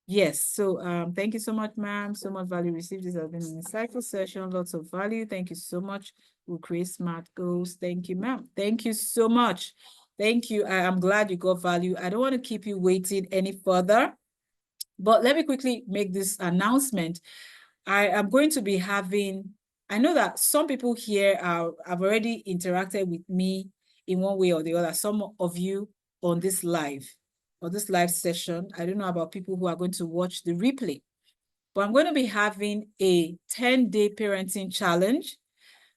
Yes, so thank you so much, ma'am. So much value received. This has been an insightful session, lots of value. Thank you so much. We'll create smart goals. Thank you, ma'am. Thank you so much. Thank you. I'm glad you got value. I don't want to keep you waiting any further, but let me quickly make this announcement. I am going to be having, I know that some people here have already interacted with me in one way or the other. Some of you on this live session. I don't know about people who are going to watch the replay, but I'm going to be having a 10-day parenting challenge.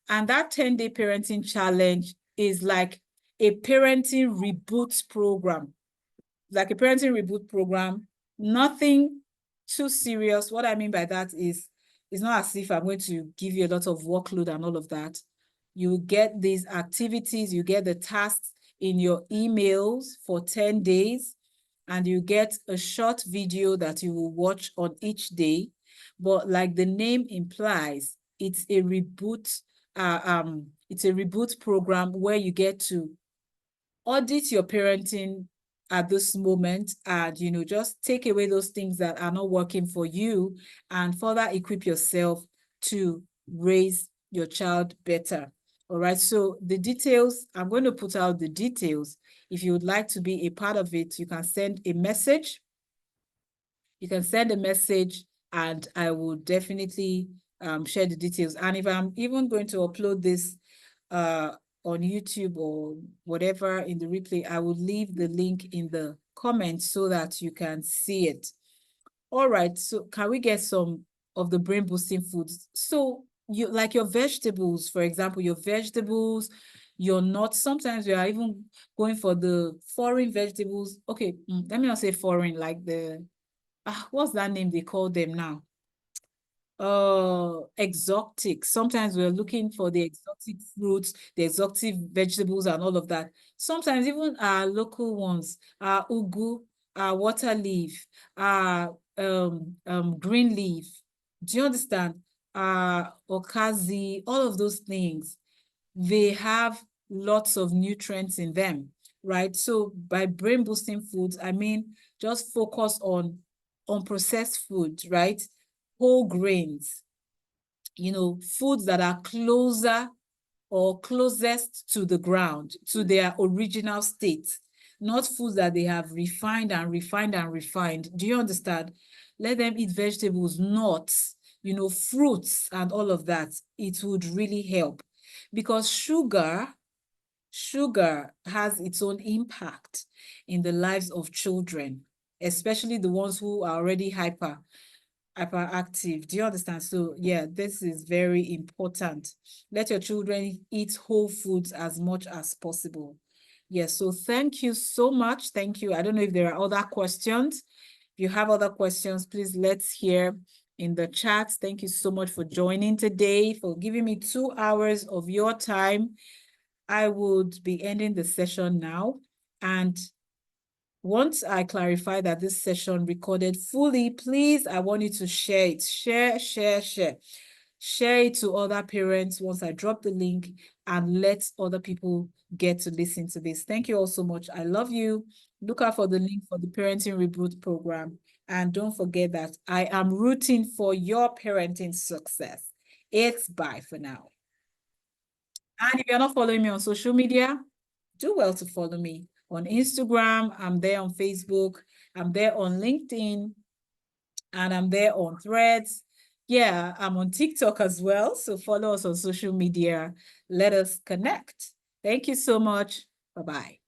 And that 10-day parenting challenge is like a parenting reboot program. Like a parenting reboot program, nothing too serious. What I mean by that is, it's not as if I'm going to give you a lot of workload and all of that. You get these activities, you get the tasks in your emails for 10 days, and you get a short video that you will watch on each day. But like the name implies, it's a reboot, it's a reboot program where you get to audit your parenting at this moment and, just take away those things that are not working for you and further equip yourself to raise your child better. All right, so the details, I'm going to put out the details. If you would like to be a part of it, you can send a message. You can send a message and I will definitely share the details. And if I'm even going to upload this on YouTube or whatever in the replay, I will leave the link in the comments so that you can see it. All right, so can we get some of the brain boosting foods? So you like your vegetables, for example, your vegetables, your nuts. Sometimes we are even going for the foreign vegetables. Okay, let me not say foreign, like the, what's that name they call them now? Exotic. Sometimes we're looking for the exotic fruits, the exotic vegetables and all of that. Sometimes even our local ones, ugu, water leaf, green leaf. Do you understand? Okazi, all of those things, they have lots of nutrients in them, right? So by brain boosting foods, I mean just focus on processed food, right? Whole grains, foods that are closer or closest to the ground, to their original state, not foods that they have refined and refined and refined. Do you understand? Let them eat vegetables, nuts, fruits and all of that. It would really help, because sugar has its own impact in the lives of children, especially the ones who are already hyperactive. Do you understand? So yeah, this is very important. Let your children eat whole foods as much as possible. Yes, so thank you so much. Thank you. I don't know if there are other questions. If you have other questions, please let's hear in the chat. Thank you so much for joining today, for giving me 2 hours of your time. I would be ending the session now. And once I clarify that this session recorded fully, please, I want you to share it. Share. Share it to other parents once I drop the link, and let other people get to listen to this. Thank you all so much. I love you. Look out for the link for the Parenting Reboot program. And don't forget that I am rooting for your parenting success. It's bye for now. And if you're not following me on social media, do well to follow me on Instagram. I'm there on Facebook. I'm there on LinkedIn. And I'm there on Threads. Yeah, I'm on TikTok as well. So follow us on social media. Let us connect. Thank you so much. Bye-bye.